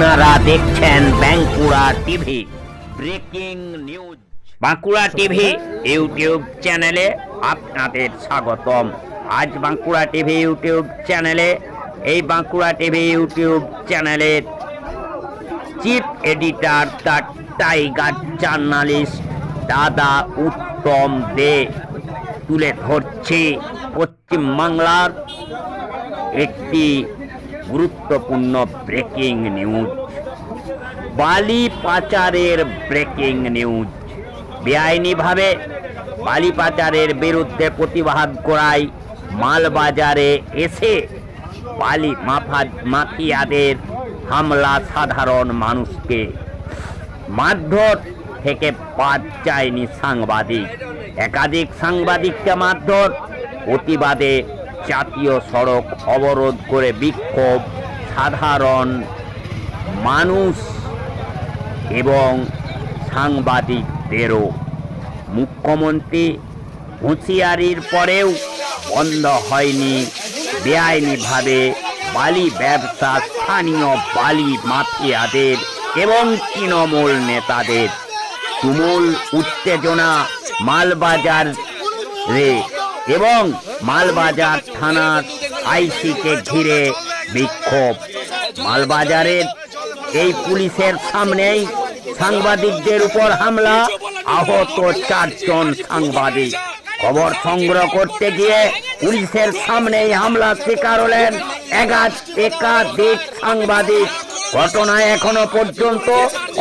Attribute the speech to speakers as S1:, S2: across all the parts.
S1: আপনারা দেখছেন Bankura TV breaking news. Bankura TV YouTube চ্যানেলে আপনাদের স্বাগতম। আজ বাঁকুড়া টিভি ইউটিউব চ্যানেলে বাঁকুড়া টিভি ইউটিউব চ্যানেলের chief editor the tiger journalist দাদা উত্তম দে তুলে ধরছি পশ্চিমবাংলার একটি গুরুত্বপূর্ণ ব্রেকিং নিউজ। বালি পাচারের ব্রেকিং নিউজ। বেআইনিভাবে বালি পাচারের বিরুদ্ধে প্রতিবাদ করায় মালবাজারে এসে বালি মাফিয়াদের হামলা সাধারণ মানুষকে। মারধর থেকে বাদ যায়নি সাংবাদিক, একাধিক সাংবাদিককে মারধর। প্রতিবাদে জাতীয় সড়ক অবরোধ করে বিক্ষোভ সাধারণ মানুষ এবং সাংবাদিকদেরও। মুখ্যমন্ত্রী হুঁশিয়ারির পরেও বন্ধ হয়নি বেআইনিভাবে বালি ব্যবসা। স্থানীয় বালি মাফিয়াদের এবং তৃণমূল নেতাদের তুমুল উত্তেজনা মালবাজারে এবং মালবাজার থানার আইসিকে ঘিরে বিক্ষোভ। মালবাজারের এই পুলিশের সামনেই সাংবাদিকদের উপর হামলা, আহত 4 জন সাংবাদিক। খবর সংগ্রহ করতে গিয়ে পুলিশের সামনেই হামলা শিকার হলেন একাধিক সাংবাদিক। ঘটনায় এখনো পর্যন্ত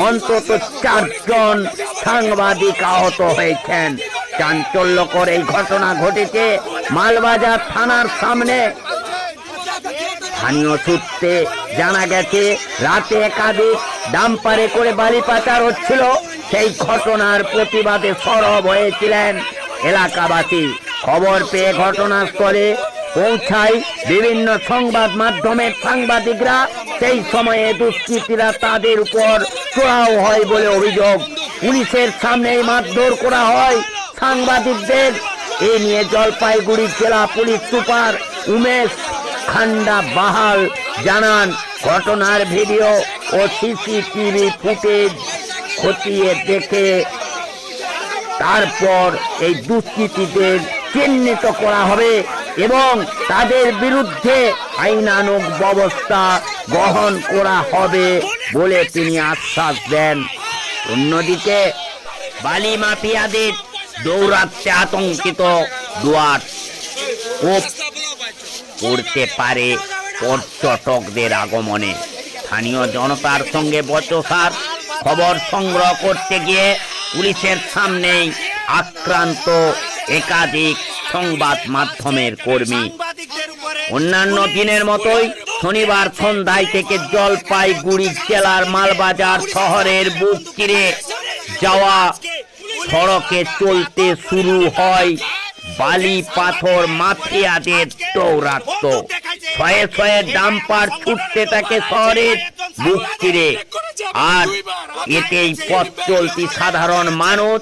S1: অন্তত 4 জন সাংবাদিক আহত হয়েছেন। চাঞ্চল্যকর এই ঘটনা ঘটেছে মালবাজার থানার সামনে। স্থানীয় সূত্রে জানা গেছে, রাতে একাধিক ডাম্পারে করে বালি পাচার হচ্ছিল। সেই ঘটনার প্রতিবাদে সরব হয়েছিলেন এলাকাবাসী। খবর পেয়ে ঘটনাস্থলে পৌঁছায় বিভিন্ন সংবাদ মাধ্যমের সাংবাদিকরা। সেই সময়ে দুষ্কৃতীরা তাদের উপর চড়াও হয় বলে অভিযোগ। পুলিশের সামনেই মারধর করা হয় সাংবাদিকদের। এ নিয়ে জলপাইগুড়ি জেলা পুলিশ সুপার উমেশ খান্ডা বাহাল জানান, ঘটনার ভিডিও ও সিসিটিভি ফুটেজ খতিয়ে দেখে তারপর এই দুষ্কৃতীদের চিহ্নিত করা হবে এবং তাদের বিরুদ্ধে আইনানুগ ব্যবস্থা গ্রহণ করা হবে বলে তিনি আশ্বাস দেন। অন্যদিকে বালি মাফিয়াদের দৌরাত্মে আতঙ্কিত ডুয়ার্স পড়তে পারে পর্যটকদের আগমনে। স্থানীয় জনতার সঙ্গে বচসার খবর সংগ্রহ করতে গিয়ে পুলিশের সামনেই আক্রান্ত একাধিক সংবাদ মাধ্যমের কর্মী। অন্যান্য দিনের মতোই শনিবার সন্ধ্যায় থেকে জলপাইগুড়ি জেলার মালবাজার শহরের বুক চিরে যাওয়া সড়কে চলতে শুরু হয় বালি পাথর মাফিয়াদের দৌরাত্ম। শয়ে শয়ে ডাম্পার ছুটতে থাকে শহরের বুক চিরে। আর এতেই পথ চলতি সাধারণ মানুষ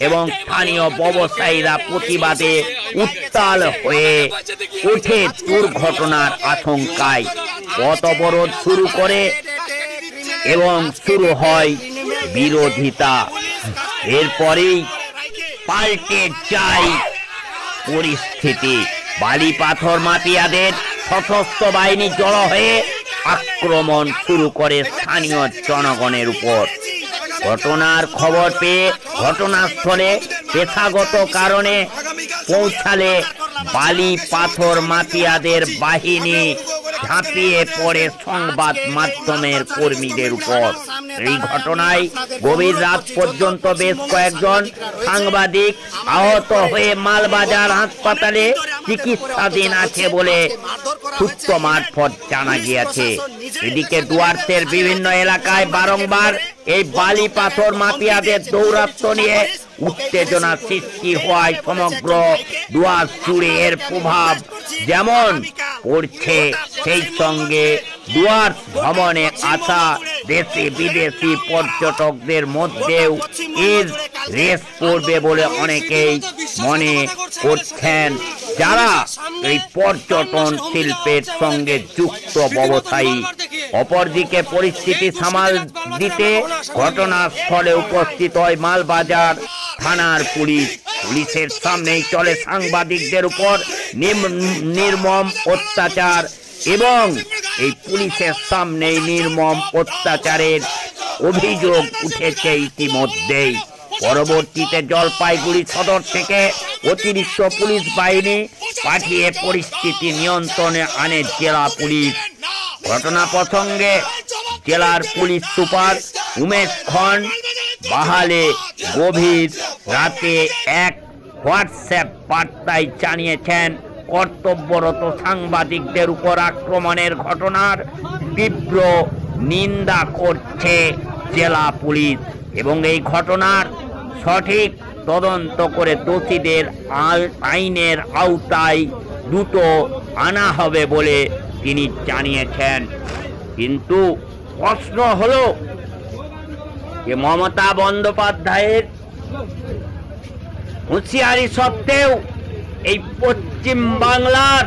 S1: এবং স্থানীয় ব্যবসায়ীরা প্রতিবাদে উত্তাল হয়ে ওঠে দুর্ঘটনার আশঙ্কায়। পথ অবরোধ শুরু করে এবং শুরু হয় বিরোধিতা। এরপরেই পাল্টে যায় পরিস্থিতি। বালি পাথর মাফিয়াদের সশস্ত্র বাহিনী জড়ো হয়ে আক্রমণ শুরু করে স্থানীয় জনগণের উপর। ঘটনার খবর পেয়ে ঘটনাস্থলে পেশাগত কারণে পৌঁছালে বালি পাথর মাফিয়াদের বাহিনী ঝাঁপিয়ে পড়ে সংবাদ মাধ্যমের কর্মীদের উপর। এই ঘটনায় গভীর রাত পর্যন্ত বেশ কয়েকজন সাংবাদিক আহত হয়ে মালবাজার হাসপাতালে চিকিৎসাধীন আছে বলে সূত্র মারফত জানা গিয়েছে। এদিকে ডুয়ার্সের বিভিন্ন এলাকায় বারংবার এই বালি পাথর মাফিয়াদের দৌরাত্ম নিয়ে উত্তেজনা সৃষ্টি হওয়ায় সমগ্র ডুয়ার্স জুড়ে এর প্রভাব যেমন পড়ছে, সেই সঙ্গে ডুয়ার্স ভ্রমণে আসা দেশি বিদেশি পর্যটকদের মধ্যেও এর রেস পড়বে বলে অনেকেই মনে করছেন। যারা এই পর্যটন শিল্পের সঙ্গে যুক্ত ব্যবসায়ী অপরদিকে পরিস্থিতি সামাল দিতে ঘটনাস্থলে উপস্থিত হয় মালবাজার থানার পুলিশ। পুলিশের সামনেই চলে সাংবাদিকদের উপর নির্মম অত্যাচার এবং এই পুলিশের সামনেই নির্মম অত্যাচারের অভিযোগ উঠেছে ইতিমধ্যেই। পরবর্তীতে জলপাইগুড়ি সদর থেকে অতিরিক্ত পুলিশ বাহিনী পাঠিয়ে পরিস্থিতি নিয়ন্ত্রণে আনে জেলা পুলিশ। ঘটনা প্রসঙ্গে জেলার পুলিশ সুপার উমেশ খন বাহালে গভীর রাতে এক হোয়াটসঅ্যাপ বার্তায় জানিয়েছেন, কর্তব্যরত সাংবাদিকদের উপর আক্রমণের ঘটনার তীব্র নিন্দা করছে জেলা পুলিশ এবং এই ঘটনার সঠিক তদন্ত করে দোষীদের আইনের আওতায় দ্রুত আনা হবে বলে তিনি জানিয়েছেন। কিন্তু প্রশ্ন হলো যে মমতা বন্দ্যোপাধ্যায়ের হুঁশিয়ারি সত্ত্বেও এই পশ্চিম বাংলার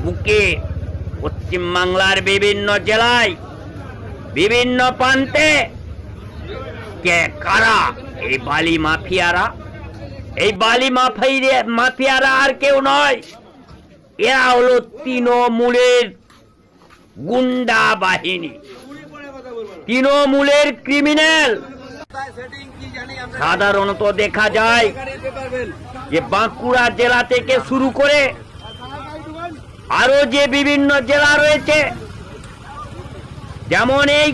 S1: বুকে, পশ্চিম বাংলার বিভিন্ন জেলায় বিভিন্ন প্রান্তে কে কারা এই বালি মাফিয়ারা? এই বালি মাফিয়ারা আর কেউ নয়, এরা হলো তৃণমূলের গুন্ডা বাহিনী, তৃণমূলের ক্রিমিনাল। সাধারণত দেখা যায় যে বাঁকুড়া জেলা থেকে শুরু করে আরো যে বিভিন্ন জেলা রয়েছে, যেমন এই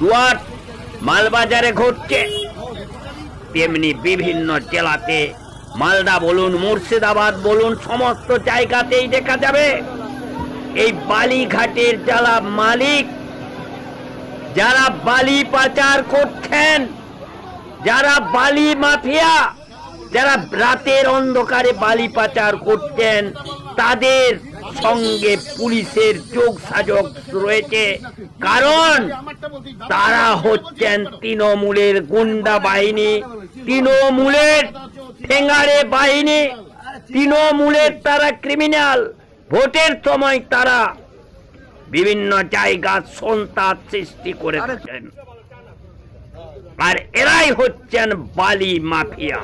S1: দুয়ার মালবাজারে ঘটছে, তেমনি বিভিন্ন জেলাতে, মালদা বলুন, মুর্শিদাবাদ বলুন, সমস্ত জায়গাতেই দেখা যাবে এই বালিঘাটের যারা মালিক, যারা বালি পাচার করছেন, যারা বালি মাফিয়া, যারা রাতের অন্ধকারে বালি পাচার করছেন, তাদের সঙ্গে পুলিশের যোগসাজগ রয়েছে। কারণ তারা হচ্ছেন তৃণমূলের গুন্ডা বাহিনী, তৃণমূলের ঠেঙ্গারে বাহিনী, তৃণমূলের তারা ক্রিমিনাল। ভোটের সময় তারা বিভিন্ন জায়গা সন্ত্রাস সৃষ্টি করে থাকেন, আর এরাই হচ্ছেন বালি মাফিয়া।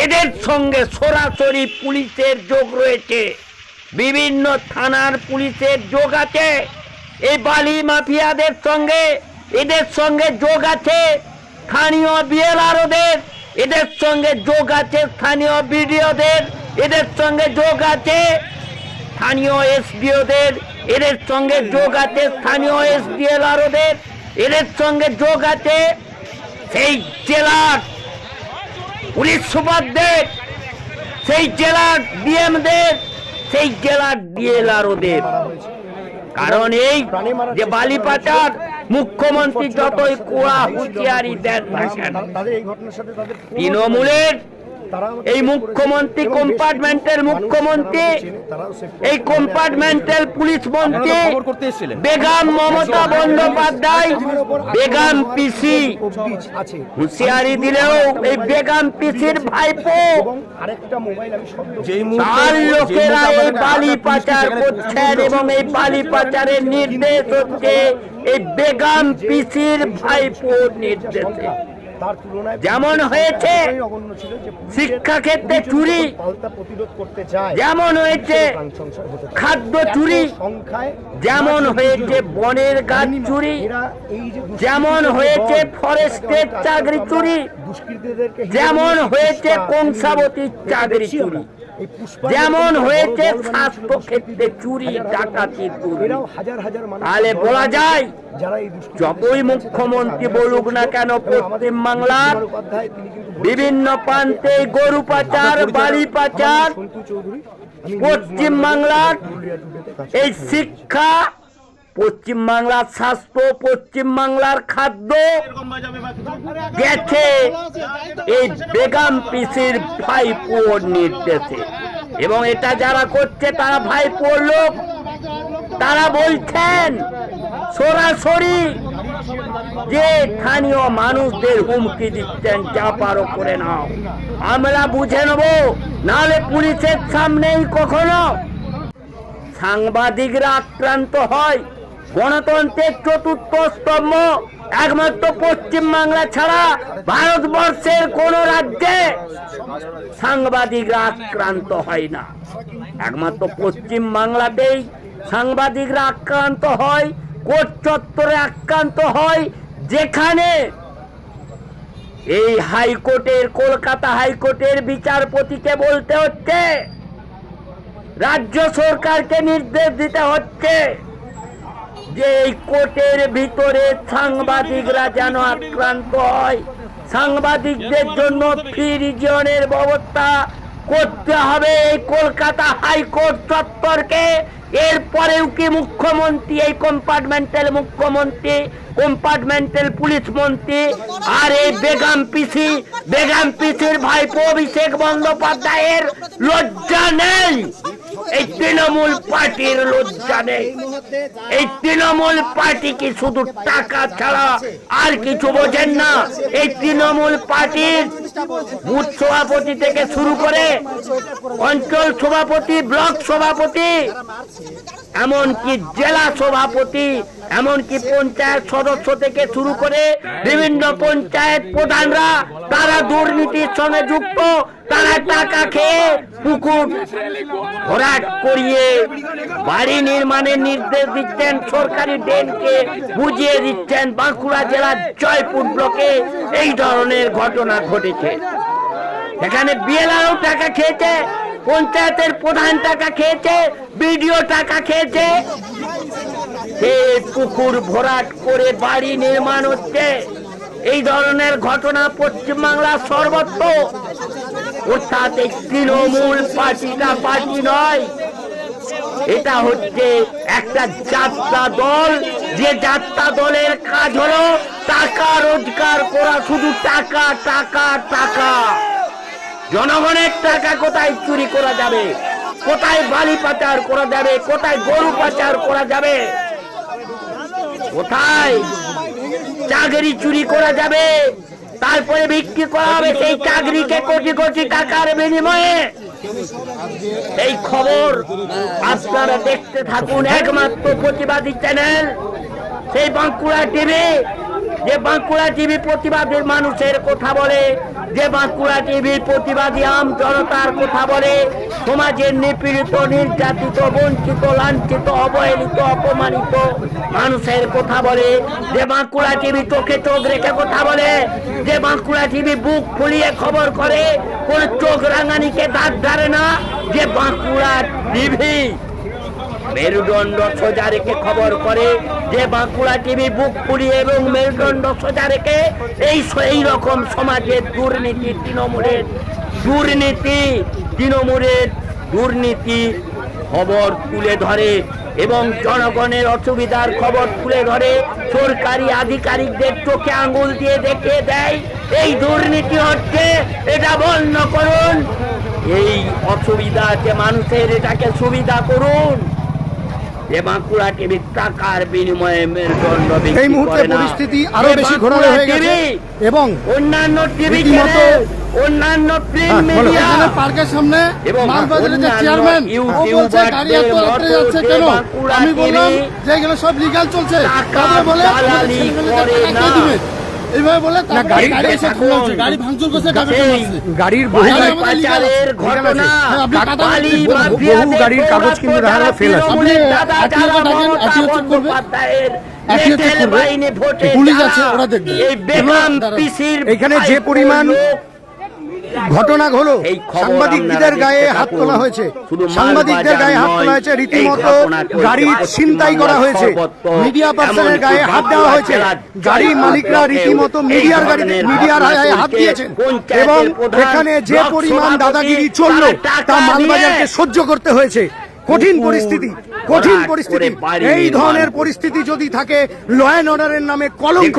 S1: এদের সঙ্গে সরাসরি পুলিশের যোগ রয়েছে, বিভিন্ন থানার পুলিশের যোগ আছে এই বালি মাফিয়াদের সঙ্গে। এদের সঙ্গে যোগ আছে স্থানীয় বিএলআরওদের, এদের সঙ্গে যোগ আছে স্থানীয় বিডিওদের, এদের সঙ্গে যোগ আছে স্থানীয় এসডিওদের, এদের সঙ্গে যোগ আছে স্থানীয় এসডিএলআরওদের, এদের সঙ্গে যোগ আছে সেই জেলার পুলিশ সুপারদের, সেই জেলার ডিএমদের, সেই জেলার ডিএলআরওদের। কারণ এই যে বালি পাচার, মুখ্যমন্ত্রী যতই কোড়া হুঁশিয়ারি দেন না কেন, তৃণমূলের এই মুখ্যমন্ত্রী, কম্পার্টমেন্টাল মুখ্যমন্ত্রী, এই কম্পার্টমেন্টাল পুলিশ মন্ত্রী বেগম মমতা বন্দ্যোপাধ্যায়, বেগম পিসি হুঁশিয়ারি দিলেও এই বেগম পিসির ভাইপো, তার লোকেরা এই বালি পাচার করছেন এবং এই বালি পাচারের নির্দেশ হচ্ছে এই বেগম পিসির ভাইপোর নির্দেশে। যেমন হয়েছে শিক্ষাক্ষেত্রে চুরি, যেমন হয়েছে খাদ্য চুরি, যেমন হয়েছে বনের গাছ চুরি, যেমন হয়েছে ফরেস্টের চাকরি চুরি, যেমন হয়েছে কংসাবতীর চাকরি চুরি, যেমন হয়েছে স্বাস্থ্য ক্ষেত্রে চুরি, ডাকাতি চুরি। তাহলে বলা যায় যতই মুখ্যমন্ত্রী বলুক না কেন, পশ্চিম বাংলার বিভিন্ন প্রান্তে গরু পাচার, বালি পাচার, পশ্চিম বাংলার এই শিক্ষা, পশ্চিম বাংলার স্বাস্থ্য, পশ্চিম বাংলার খাদ্য গেছে এই বেগম পিসির ভাইপোর নির্দেশে। এবং এটা যারা করছে তারা ভাইপোর লোক, তারা বলছেন সরাসরি যে স্থানীয় মানুষদের হুমকি দিচ্ছেন, যা পারো করে নাও, আমরা বুঝে নেব, নাহলে পুলিশের সামনেই কখনো সাংবাদিকরা আক্রান্ত হয়, গণতন্ত্রের চতুর্থ স্তম্ভ একমাত্র পশ্চিম বাংলা ছাড়া ভারতবর্ষের কোন রাজ্যে সাংবাদিকরা আক্রান্ত হয় না। একমাত্র পশ্চিম বাংলাতেই সাংবাদিকরা আক্রান্ত হয়, কোর্ট চত্বরে আক্রান্ত হয়, যেখানে এই হাইকোর্টের, কলকাতা হাইকোর্টের বিচারপতিকে বলতে হচ্ছে, রাজ্য সরকারকে নির্দেশ দিতে হচ্ছে যে এই কোর্টের ভিতরে সাংবাদিকরা যেন আক্রান্ত হয়, সাংবাদিকদের জন্য ফ্রি রিজিয়নের ব্যবস্থা করতে হবে এই কলকাতা হাইকোর্ট চত্বরকে। এরপরেও কি মুখ্যমন্ত্রী, এই কম্পার্টমেন্টাল মুখ্যমন্ত্রী, কম্পার্টমেন্টাল পুলিশ মন্ত্রী আর এই বেগম পিসির ভাইপো অভিষেক বন্দ্যোপাধ্যায়ের লজ্জা নেই? এই তৃণমূল পার্টির লজ্জা নেই? এই তৃণমূল পার্টি কি শুধু টাকা ছাড়া আর কিছু বোঝেন না? এই তৃণমূল পার্টির বুথ সভাপতি থেকে শুরু করে অঞ্চল সভাপতি, ব্লক সভাপতি, এমনকি জেলা সভাপতি, এমনকি পঞ্চায়েত সদস্য থেকে শুরু করে বিভিন্ন পঞ্চায়েত প্রধানরা তারা দুর্নীতির সঙ্গে যুক্ত। তারা টাকা খেয়ে পুকুর ভরাট করিয়ে বাড়ি নির্মাণের নির্দেশ দিচ্ছেন, সরকারি ড্রেনকে বুঝিয়ে দিচ্ছেন। বাঁকুড়া জেলার জয়পুর ব্লকে এই ধরনের ঘটনা ঘটেছে। এখানে বিএলআরও টাকা খেয়েছে, পঞ্চায়েতের প্রধান টাকা খেয়েছে, বিডিও টাকা খেয়েছে। এই পুকুর ভরাট করে বাড়ি নির্মাণ হচ্ছে। এই ধরনের ঘটনা পশ্চিমবাংলার সর্বত্র। অর্থাৎ এই তৃণমূল পার্টিটা পার্টি নয়, এটা হচ্ছে একটা যাত্রা দল। যে যাত্রা দলের কাজ হলো টাকা রোজগার করা, শুধু টাকা টাকা টাকা। জনগণের টাকা কোথায় চুরি করা যাবে, কোথায় বালি পাচার করা যাবে, কোথায় গরু পাচার করা যাবে, কোথায় চাকরি চুরি করা যাবে, তারপরে বিক্রি করা হবে সেই চাকরিকে কোটি কোটি টাকার বিনিময়ে। এই খবর আপনারা দেখতে থাকুন একমাত্র প্রতিবাদী চ্যানেল সেই বাঁকুড়া টিভি। যে বাঁকুড়া টিভি প্রতিবাদী মানুষের কথা বলে, যে বাঁকুড়া টিভি প্রতিবাদী আম জনতার কথা বলে, সমাজের নিপীড়িত, নির্যাতিত, বঞ্চিত, লাঞ্ছিত, অবহেলিত, অপমানিত মানুষের কথা বলে, যে বাঁকুড়া টিভি চোখে চোখ রেখে কথা বলে, যে বাঁকুড়া টিভি বুক ফুলিয়ে খবর করে, কোন চোখ রাঙানিকে দাঁত ধারে না, যে বাঁকুড়া টিভি মেরুদণ্ড সোজা রেখে খবর করে, যে বাঁকুড়া টিভি বুক ফুলিয়ে এবং মেরুদণ্ড সোজা রেখে এই রকম সমাজের দুর্নীতি, তৃণমূলের দুর্নীতি খবর তুলে ধরে এবং জনগণের অসুবিধার খবর তুলে ধরে, সরকারি আধিকারিকদের চোখে আঙ্গুল দিয়ে দেখিয়ে দেয় এই দুর্নীতি হচ্ছে, এটা বন্ধ করুন। এই অসুবিধা যে মানুষের, এটাকে সুবিধা করুন। যে বাঁকুড়া টিভি টাকার বিনিময়ে মেরুদণ্ড
S2: এই মুহূর্তে পরিস্থিতি আরো বেশি ঘোরালো হয়ে গেছে এবং
S1: অন্যান্য টিভি, অন্যান্য প্রিন্ট মিডিয়া
S2: পার্কের সামনে মালবাজারের যে চেয়ারম্যান ও বলছে গাড়ি এত রাত্রে যাচ্ছে কেন? আমি বললাম যে এগুলো সব লিগ্যাল চলছে, তারপরে বলে দিবে এইভাবে বলে গাড়ি ভাঙচুর করছে, গাড়ির বহু গাড়ির কাগজ কিন্তু ফেল আছে। পুলিশ আছে, ওরা দেখবে। এখানে যে পরিমাণ ঘটনা হলো, সাংবাদিকদের গায়ে হাত তোলা হয়েছে, সাংবাদিকদের গায়ে হাত তোলা হয়েছে, রীতিমতো গাড়ি ছিনতাই করা হয়েছে, মিডিয়া পার্সনের গায়ে হাত দেওয়া হয়েছে, গাড়ির মালিকরা রীতিমতো মিডিয়ার গায়ে হাত দিয়েছেন এবং এখানে যে পরিমাণ দাদাগিরি চললো তা মালবাজারকে সহ্য করতে হয়েছে। কঠিন পরিস্থিতি। এই ধরনের পরিস্থিতি যদি থাকে, ল অ্যান্ড অর্ডারের নামে কলঙ্ক।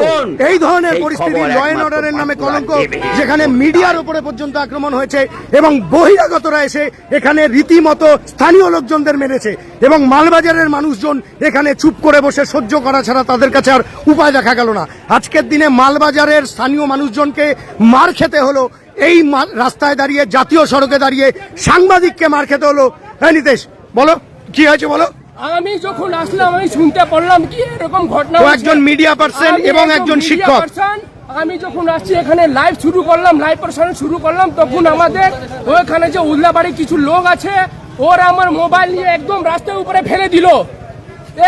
S2: এই ধরনের পরিস্থিতি ল অ্যান্ড অর্ডারের নামে কলঙ্ক, যেখানে মিডিয়ার উপরে পর্যন্ত আক্রমণ হয়েছে এবং বহিরাগতরা এসে এখানে রীতিমতো স্থানীয় লোকজনদের মেরেছে এবং মালবাজারের মানুষজন এখানে চুপ করে বসে সহ্য করা ছাড়া তাদের কাছে আর উপায় দেখা গেল না। আজকের দিনে মালবাজারের স্থানীয় মানুষজনকে মার খেতে হলো, এই রাস্তায় দাঁড়িয়ে, জাতীয় সড়কে দাঁড়িয়ে সাংবাদিককে মার খেতে হলো। নীতেশ, বলো কি হয়েছে, বলো।
S3: আমি যখন আসলাম আমি শুনতে পারলাম কি এরকম ঘটনা
S2: ও একজন মিডিয়া পার্সন এবং একজন শিক্ষক।
S3: আমি যখন আসছি এখানে লাইভ শুরু করলাম, লাইভ প্রসারণ শুরু করলাম, তখন আমাদের ওইখানে যে উল্লাবাড়ির কিছু লোক আছে ওরা আমার মোবাইল নিয়ে একদম রাস্তার উপরে ফেলে দিল।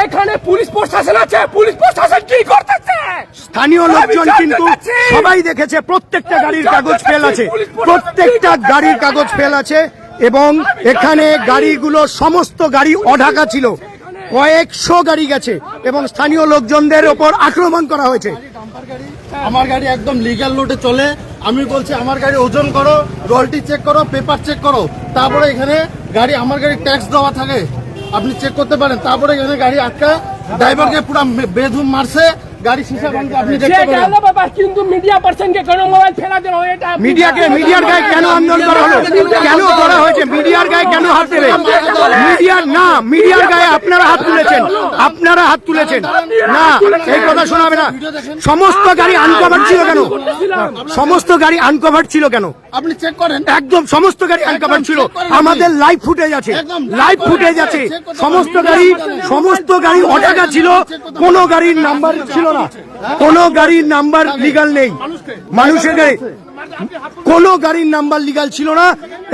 S3: এখানে পুলিশ প্রশাসন আছে, পুলিশ প্রশাসন কি করতেছে?
S2: স্থানীয় লোকজন কিন্তু সবাই দেখেছে প্রত্যেকটা গাড়ির কাগজ ফেল আছে, প্রত্যেকটা গাড়ির কাগজ ফেল আছে এবং এখানে গাড়িগুলো সমস্ত গাড়ি অঢাকা ছিল, কয়েকশো গাড়ি গেছে এবং স্থানীয় লোকজনদের ওপর আক্রমণ করা হয়েছে।
S4: আমার গাড়ি একদম লিগ্যাল রুটে চলে, আমি বলছি আমার গাড়ি ওজন করো, রয়্যালটি চেক করো, পেপার চেক করো, তারপরে এখানে গাড়ি আমার গাড়ি ট্যাক্স দেওয়া থাকে, আপনি চেক করতে পারেন। তারপরে এখানে গাড়ি আটকা, ড্রাইভারকে পুরো বেধুম মারছে, গাড়ি শিশা ভাঙছে, আপনি দেখতে পারেন।
S3: কিন্তু মিডিয়া পার্সনকে কেন মোবাইল ফেলা দিল? এটা
S2: মিডিয়ার গায়ে কেন আন্দোলন করা হলো, কেন করা হয়েছে? মিডিয়ার গায়ে কেন হাত দেবে? মিডিয়ার গায়ে আপনারা হাত তুলেছেন, আপনারা হাত তুলেছেন না, এই কথা শোনাবে না। সমস্ত গাড়ি আনকভার ছিল কেন? সমস্ত গাড়ি আনকভার ছিল কেন?
S4: আপনি চেক করেন,
S2: একদম সমস্ত গাড়ি আনকভার ছিল। আমাদের লাইভ ফুটেজ আছে, লাইভ ফুটেজ আছে। সমস্ত গাড়ি অটাকা ছিল, কোন গাড়ির নাম্বার ছিল না, কোন গাড়ির নাম্বার লিগাল নেই। মানুষের গাড়ি কোন গাড়ির নাম্বার লিগাল ছিল না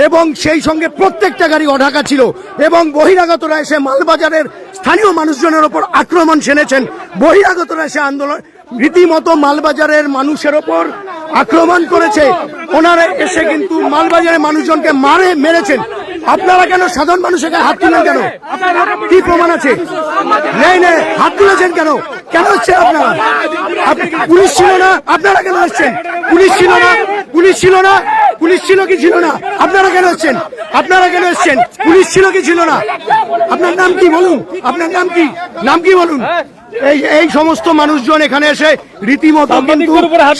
S2: এবং সেই সঙ্গে প্রত্যেকটা গাড়ি অঢাকা ছিল এবং বহিরাগতরা এসে মালবাজারের স্থানীয় মানুষজনের ওপর আক্রমণ সেনেছেন। বহিরাগতরা এসে আন্দোলন রীতিমতো মালবাজারের মানুষের ওপর আক্রমণ করেছে। ওনারা এসে কিন্তু মালবাজারের মানুষজনকে মেরেছেন। আপনারা কেন সাধারণ মানুষের হাত তুলেন কেন? কি প্রমাণ আছে? নেই নেই, হাত তুলেছেন কেন? কেন হচ্ছে আপনারা? পুলিশ ছিল না, আপনারা কেন হচ্ছেন? পুলিশ ছিল না, পুলিশ ছিল না, পুলিশ ছিল কি ছিল না? আপনারা কেন হচ্ছেন? আপনারা কেন এসছেন? পুলিশ ছিল কি ছিল না? আপনার নাম কি বলুন? আপনার নাম কি? নাম কি বলুন? এই সমস্ত মানুষজন এখানে এসে রীতিমতো কিন্তু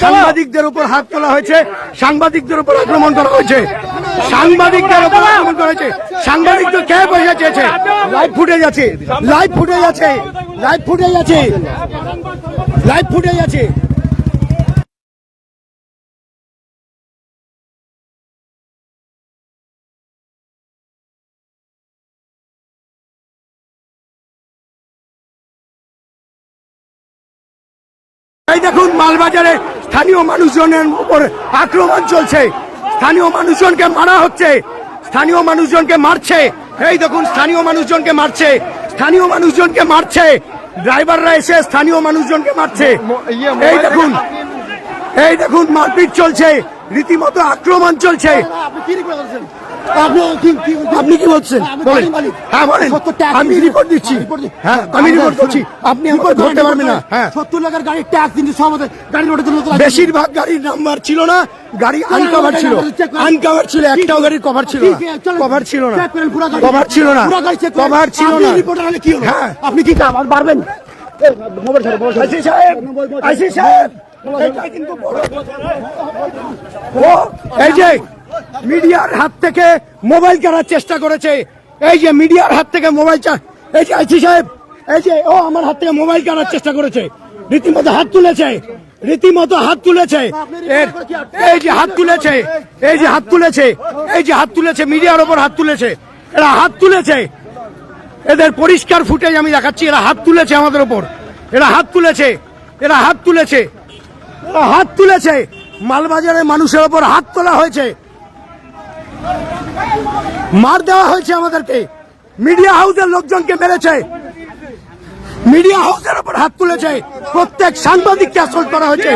S2: সাংবাদিকদের উপর হাত তোলা হয়েছে, সাংবাদিকদের উপর আক্রমণ করা হয়েছে, সাংবাদিকদের উপর আক্রমণ করা হয়েছে। সাংবাদিকদের কে পয়সা চেয়েছে? লাইভ ফুটেজ আছে, লাইভ ফুটেজ আছে, লাইভ ফুটেজ আছে, লাইভ ফুটেজ আছে। এই দেখুন মালবাজারে স্থানীয় মানুষজনের উপর আক্রমণ চলছে, স্থানীয় মানুষজনকে মারা হচ্ছে, স্থানীয় মানুষজনকে মারছে। এই দেখুন স্থানীয় মানুষজনকে মারছে, স্থানীয় মানুষজনকে মারছে, ড্রাইভাররা এসে স্থানীয় মানুষজনকে মারছে। এই দেখুন, এই দেখুন মারপিট চলছে, রীতিমতো আক্রমণ চলছে। আপনি কি বলছেন? হ্যাঁ বলেন, আমি রিপোর্ট দিচ্ছি। হ্যাঁ আমি রিপোর্ট করছি, আপনি রিপোর্ট ধরতে পারবেন না। হ্যাঁ
S4: 70 লাখের গাড়ি ট্যাক্স কিন্তু সব গাড়ি রোডে
S2: বেশিরভাগ গাড়ির নাম্বার ছিল না, গাড়ি আনকভার ছিল, আনকভার ছিল, একটাও গাড়ির কভার ছিল না, কভার ছিল না, কভার ছিল না, কভার ছিল না। হ্যাঁ আপনি কি আমার পারবেন? আইসি সাহেব, আইসি সাহেব, এই যে মিডিয়ার হাত থেকে মোবাইল কেনার চেষ্টা করেছে, এই যে মিডিয়ার হাত থেকে মোবাইল, এই যে আইসি সাহেব, এই যে ও আমার হাত থেকে মোবাইল কেনার চেষ্টা করেছে, রীতিমতো হাত তুলেছে, রীতিমতো হাত তুলেছে, এই যে হাত তুলেছে, এই যে হাত তুলেছে, এই যে হাত তুলেছে, মিডিয়ার ওপর হাত তুলেছে, এরা হাত তুলেছে, এদের পরিষ্কার ফুটেজ আমি দেখাচ্ছি, এরা হাত তুলেছে আমাদের ওপর, এরা হাত তুলেছে, এরা হাত তুলেছে, এরা হাত তুলেছে, মালবাজারের মানুষের ওপর হাত তোলা হয়েছে, মার দেওয়া হয়েছে আমাদেরকে, মিডিয়া হাউসের লোকজনকে মেরেছে, মিডিয়া হাউসের উপর হাত তুলেছে, প্রত্যেক সাংবাদিককে আসল করা হয়েছে,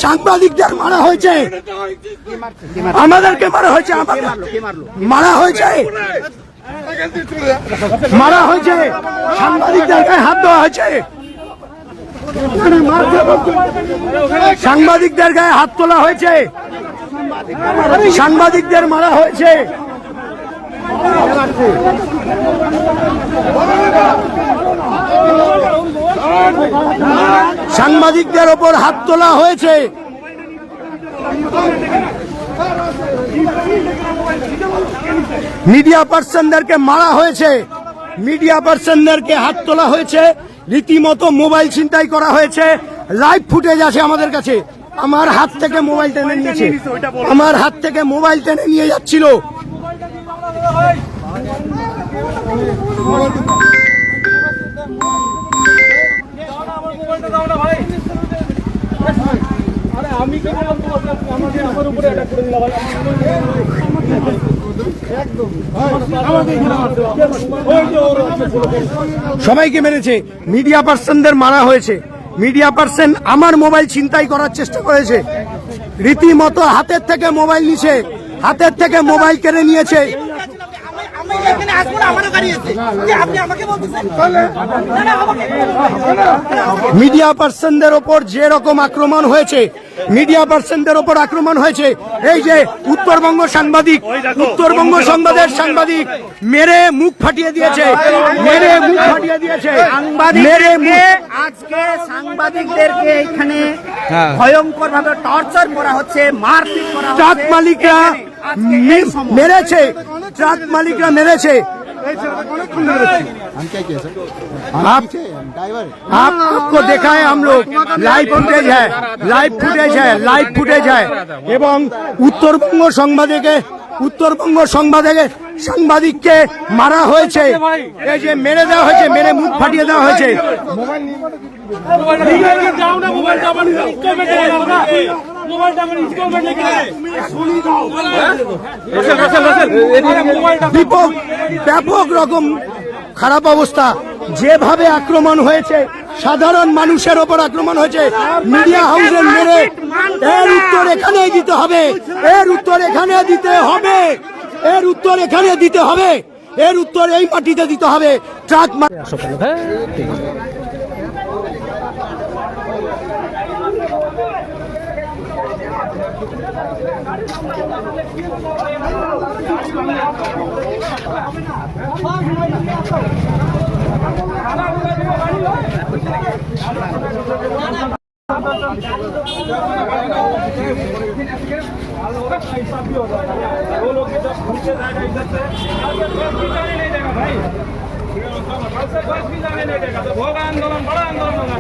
S2: সাংবাদিকদের মারা হয়েছে, আমাদেরকে মারা হয়েছে, মারা হয়েছে, মারা হয়েছে, সাংবাদিকদের গায়ে হাত দেওয়া হয়েছে, সাংবাদিকদের গায়ে হাত তোলা হয়েছে, সাংবাদিকদের মারা হয়েছে, সাংবাদিকদের ওপর হাত তোলা হয়েছে, মিডিয়া পার্সনদেরকে মারা হয়েছে, মিডিয়া পার্সনদেরকে হাত তোলা হয়েছে, রীতিমতো মোবাইল ছিনতাই করা হয়েছে, লাইভ ফুটেজ আছে আমাদের কাছে। আমার হাত থেকে মোবাইল টেনে নিয়েছে, আমার হাত থেকে মোবাইল টেনে নিয়ে যাচ্ছিল। সবাইকে মেরেছে, মিডিয়া পার্সনদের মারা হয়েছে, মিডিয়া পার্সন আমার মোবাইল ছিনতাই করার চেষ্টা করেছে, রীতিমতো হাতের থেকে মোবাইল নিছে, হাতের থেকে মোবাইল কেড়ে নিয়েছে। মিডিয়া পার্সনদের ওপর যে রকম আক্রমণ হয়েছে, মিডিয়া পার্সনদের ওপর আক্রমণ হয়েছে, এই যে উত্তরবঙ্গ সাংবাদিক, উত্তরবঙ্গ সংবাদের সাংবাদিক মেরে মুখ ফাটিয়ে দিয়েছে, মেরে মুখ ফাটিয়ে দিয়েছে, মেরে
S5: আজকে সাংবাদিকদেরকে এখানে ভয়ঙ্কর ভাবে টর্চার করা হচ্ছে, মারপিট করা হচ্ছে।
S2: ট্রাক মালিকরা মেরেছে, ট্রাক মালিকরা মেরেছে। आपको देखा है हम लोग, लाइव फुटेज है, लाइव फुटेज है, लाइव फुटेज है। এবং উত্তরবঙ্গ সংবাদে সাংবাদিককে মারা হয়েছে, এই যে মেরে দেওয়া হয়েছে, মেরে মুখ ফাটিয়ে দেওয়া হয়েছে। ব্যাপক রকম খারাপ অবস্থা, যেভাবে আক্রমণ হয়েছে, সাধারণ মানুষের ওপর আক্রমণ হয়েছে, মিডিয়া হাউসের মেরে, এর উত্তর এখানেই দিতে হবে, এর উত্তর এখানে দিতে হবে, এর উত্তর এখানে দিতে হবে, এর উত্তর এই মাটিতে দিতে হবে। ট্রাক
S3: आंदोलन बड़ा आंदोलन होगा।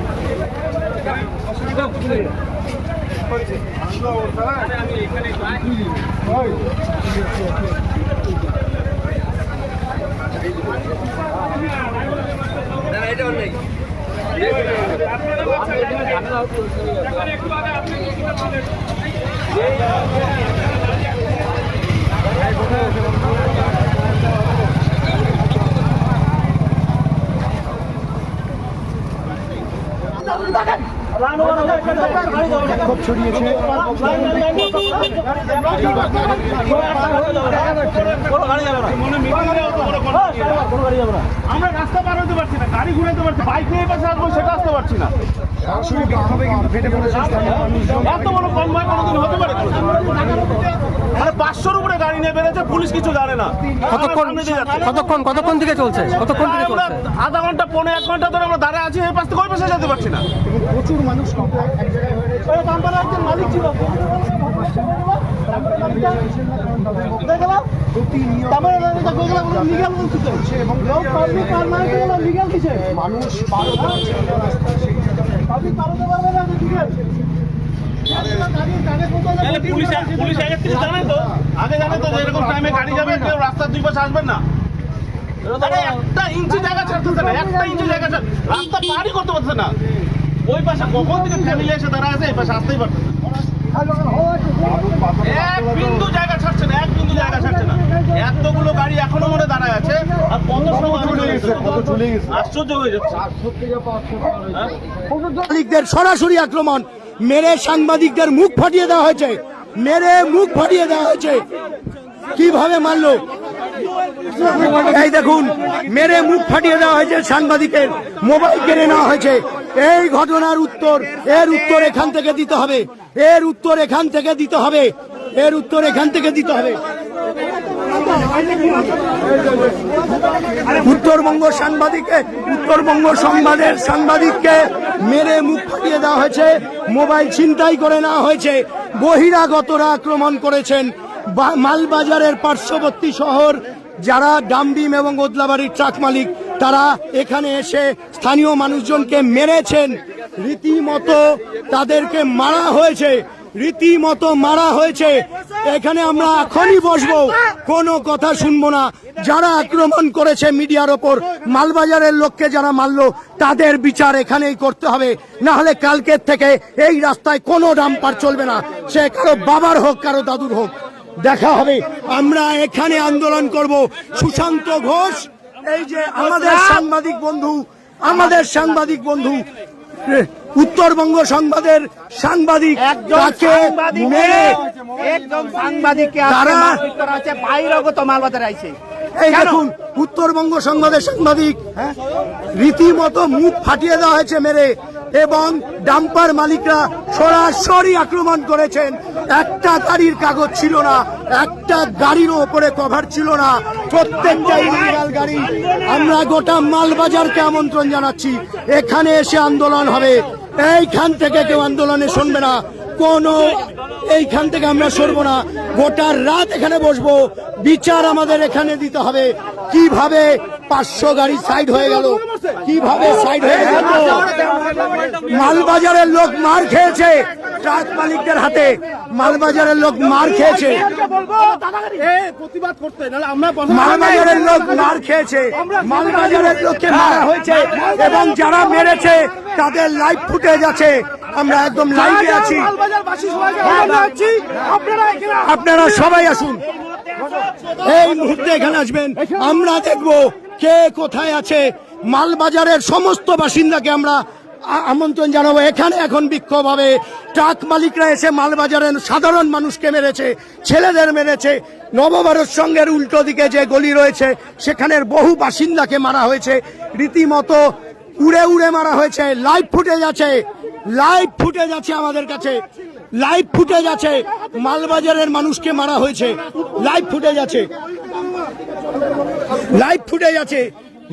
S2: ছড়িয়েছে।
S6: আমরা রাস্তা পার হতে পারছি না, গাড়ি ঘুরাতে পারছি, বাইক নিয়ে পাশে আসবো সেটা আসতে পারছি না। এত বড় কনভয় কোনোদিন হতে পারে? মানে 500-র উপরে গাড়ি নিয়ে বেড়েছে, পুলিশ কিছু জানে না।
S2: কতক্ষণ থেকে চলছে?
S6: আধা ঘন্টা, 1.5 ঘন্টা ধরে আমরা দাঁড়িয়ে আছি, এই পাশ থেকে ওই পাশে যেতে পারছি না।
S2: প্রচুর মানুষ মালিক ছিল,
S6: পুলিশ আগে থেকে জানে তো, আগে জানে তো যে এরকম টাইমে গাড়ি যাবে, কেউ রাস্তার দুই পাশে আসবেন না। একটা ইঞ্চি জায়গা ছাড়তেছে না, একটা ইঞ্চি জায়গা রাস্তা পারই করতে পারছে না। ওই পাশে কখন থেকে ফ্যামিলি এসে দাঁড়া আছে, এই পাশে আসতেই পারছে না। এক বিন্দু জায়গা ছাড়ছে না, এক বিন্দু জায়গা ছাড়ছে না। এতগুলো গাড়ি এখনো মনে দাঁড়ায় আছে, আর কত সময় আশ্চর্য হয়ে যাচ্ছে।
S2: সাংবাদিকদের সরাসরি আক্রমণ, মেরে সাংবাদিকদের মুখ ফাটিয়ে দেওয়া হয়েছে, মেরে মুখ ফাটিয়ে দেওয়া হয়েছে। কিভাবে মারলো এই দেখুন, মেরে মুখ ফাটিয়ে দেওয়া হয়েছে, সাংবাদিকের মোবাইল কেড়ে নেওয়া হয়েছে। এই ঘটনার উত্তর, এর উত্তর এখান থেকে দিতে হবে, এর উত্তর এখান থেকে দিতে হবে, এর উত্তর এখান থেকে দিতে হবে। উত্তরবঙ্গ সংবাদের সাংবাদিককে মেরে মুখ ফাটিয়ে দেওয়া হয়েছে, মোবাইল ছিনতাই করে নেওয়া হয়েছে। বহিরাগতরা আক্রমণ করেছেন। মালবাজারের পার্শ্ববর্তী শহর যারা ডামডিম এবং ওদলাবাড়ির ট্রাক মালিক, তারা এখানে এসে স্থানীয় মানুষজনকে মেরেছেন, রীতিমতো তাদেরকে মারা হয়েছে। রীতিমতো মারা হয়েছে। এখানে আমরা এখনই বসবো, কোনো কথা শুনবো না। যারা আক্রমণ করেছে মিডিয়ার ওপর, মালবাজারের লোককে যারা মারলো, তাদের বিচার এখানেই করতে হবে। না হলে কালকের থেকে এই রাস্তায় কোনো ডাম্পার চলবে না, সে কারো বাবার হোক কারো দাদুর হোক। দেখা হবে, আমরা এখানে আন্দোলন করব। সুশান্ত ঘোষ, এই যে আমাদের সাংবাদিক বন্ধু উত্তরবঙ্গ সংবাদের সাংবাদিক, তাকে মেরে
S5: একদম সাংবাদিককে
S2: তারা
S5: বাইরগত মালবাজার আইছে।
S2: এই দেখুন, উত্তরবঙ্গ সংবাদের সাংবাদিক রীতিমতো মুখ ফাটিয়ে দেওয়া হয়েছে মেরে, এবং ডাম্পার মালিকরা সরাসরি আক্রমণ করেছেন। একটা গাড়ির কাগজ ছিল না, একটা গাড়ির ওপরে কভার ছিল না, প্রত্যেকটাই ইলিগাল গাড়ি। আমরা গোটা মালবাজারকে আমন্ত্রণ জানাচ্ছি, এখানে এসে আন্দোলন হবে। এইখান থেকে কেউ আন্দোলনে শুনবে না, এইখান থেকে আমরা সরবো না। গোটা রাত এখানে বসবো, বিচার আমাদের এখানে দিতে হবে। কিভাবে 500 গাড়ি সাইড হয়ে গেল, কিভাবে সাইড হয়ে গেল। মালবাজারের লোক মার খেয়েছে ট্রাক মালিকদের হাতে, মালবাজারের লোক মার খেয়েছে, মালবাজারের লোক মার খেয়েছে, মালবাজারের লোককে মারা হয়েছে, এবং যারা মেরেছে তাদের লাইভ ফুটেজ আছে। আমরা একদম লাইভে আছি, আপনারা সবাই আসুন, এই মুহূর্তে এখানে আসবেন। আমরা দেখবো কে কোথায় আছে। মালবাজারের সমস্ত বাসিন্দাকে আমরা আমন্ত্রণ জানাবো। এখানে এখন বিক্ষোভ হবে। ট্রাক মালিকরা এসে মালবাজারের সাধারণ মানুষকে মেরেছে, ছেলেদের মেরেছে। নবভারত সংঘের উল্টো দিকে যে গলি রয়েছে, সেখানের বহু বাসিন্দাকে মারা হয়েছে, রীতিমতো উড়ে উড়ে মারা হয়েছে। লাইভ ফুটেজ আছে, লাইভ ফুটেজ আছে আমাদের কাছে, লাইভ ফুটেজ আছে। মালবাজারের মানুষকে মারা হয়েছে, লাইভ ফুটেজ আছে, লাইভ ফুটেজ আছে।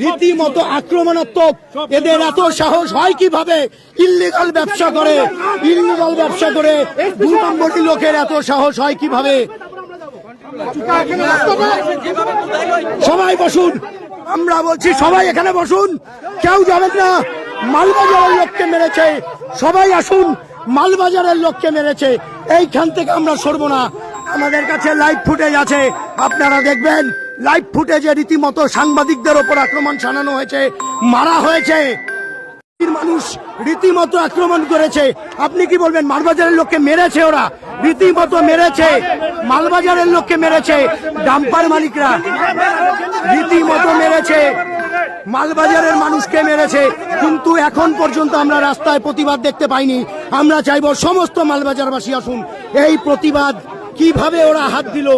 S2: রীতিমতো আক্রমণাত্মক। এদের এত সাহস হয় কিভাবে? ইল্লিগাল ব্যবসা করে, ইল্লিগাল ব্যবসা করে 2 নম্বরী লোকের এত সাহস হয় কিভাবে? সবাই বসুন, আমরা বলছি সবাই এখানে বসুন, কেউ যাবেন না। মালবাজারের লোককে মেরেছে, সবাই আসুন। মালবাজারের লোককে মেরেছে, এইখান থেকে আমরা সরবো না। আমাদের কাছে লাইভ ফুটেজ আছে, আপনারা দেখবেন। লাইভ ফুটেজে রীতিমতো সাংবাদিকদের ওপর আক্রমণ চালানো হয়েছে, মারা হয়েছে। মানুষ রীতিমতো আক্রমণ করেছে। আপনি কি বলবেন? মালবাজারের লোককে মেরেছে, ওরা রীতিমতো মেরেছে, মালবাজারের লোককে মেরেছে। ডাম্পার মালিকরা রীতিমতো মেরেছে, মালবাজারের মানুষকে মেরেছে। কিন্তু এখন পর্যন্ত আমরা রাস্তায় প্রতিবাদ দেখতে পাইনি। আমরা চাইবো সমস্ত মালবাজারবাসী আসুন। এই প্রতিবাদ কিভাবে ওরা হাত দিল,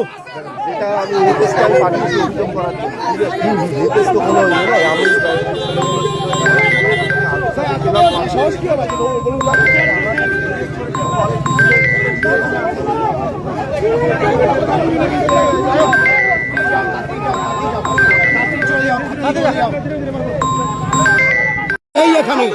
S2: এই এখানে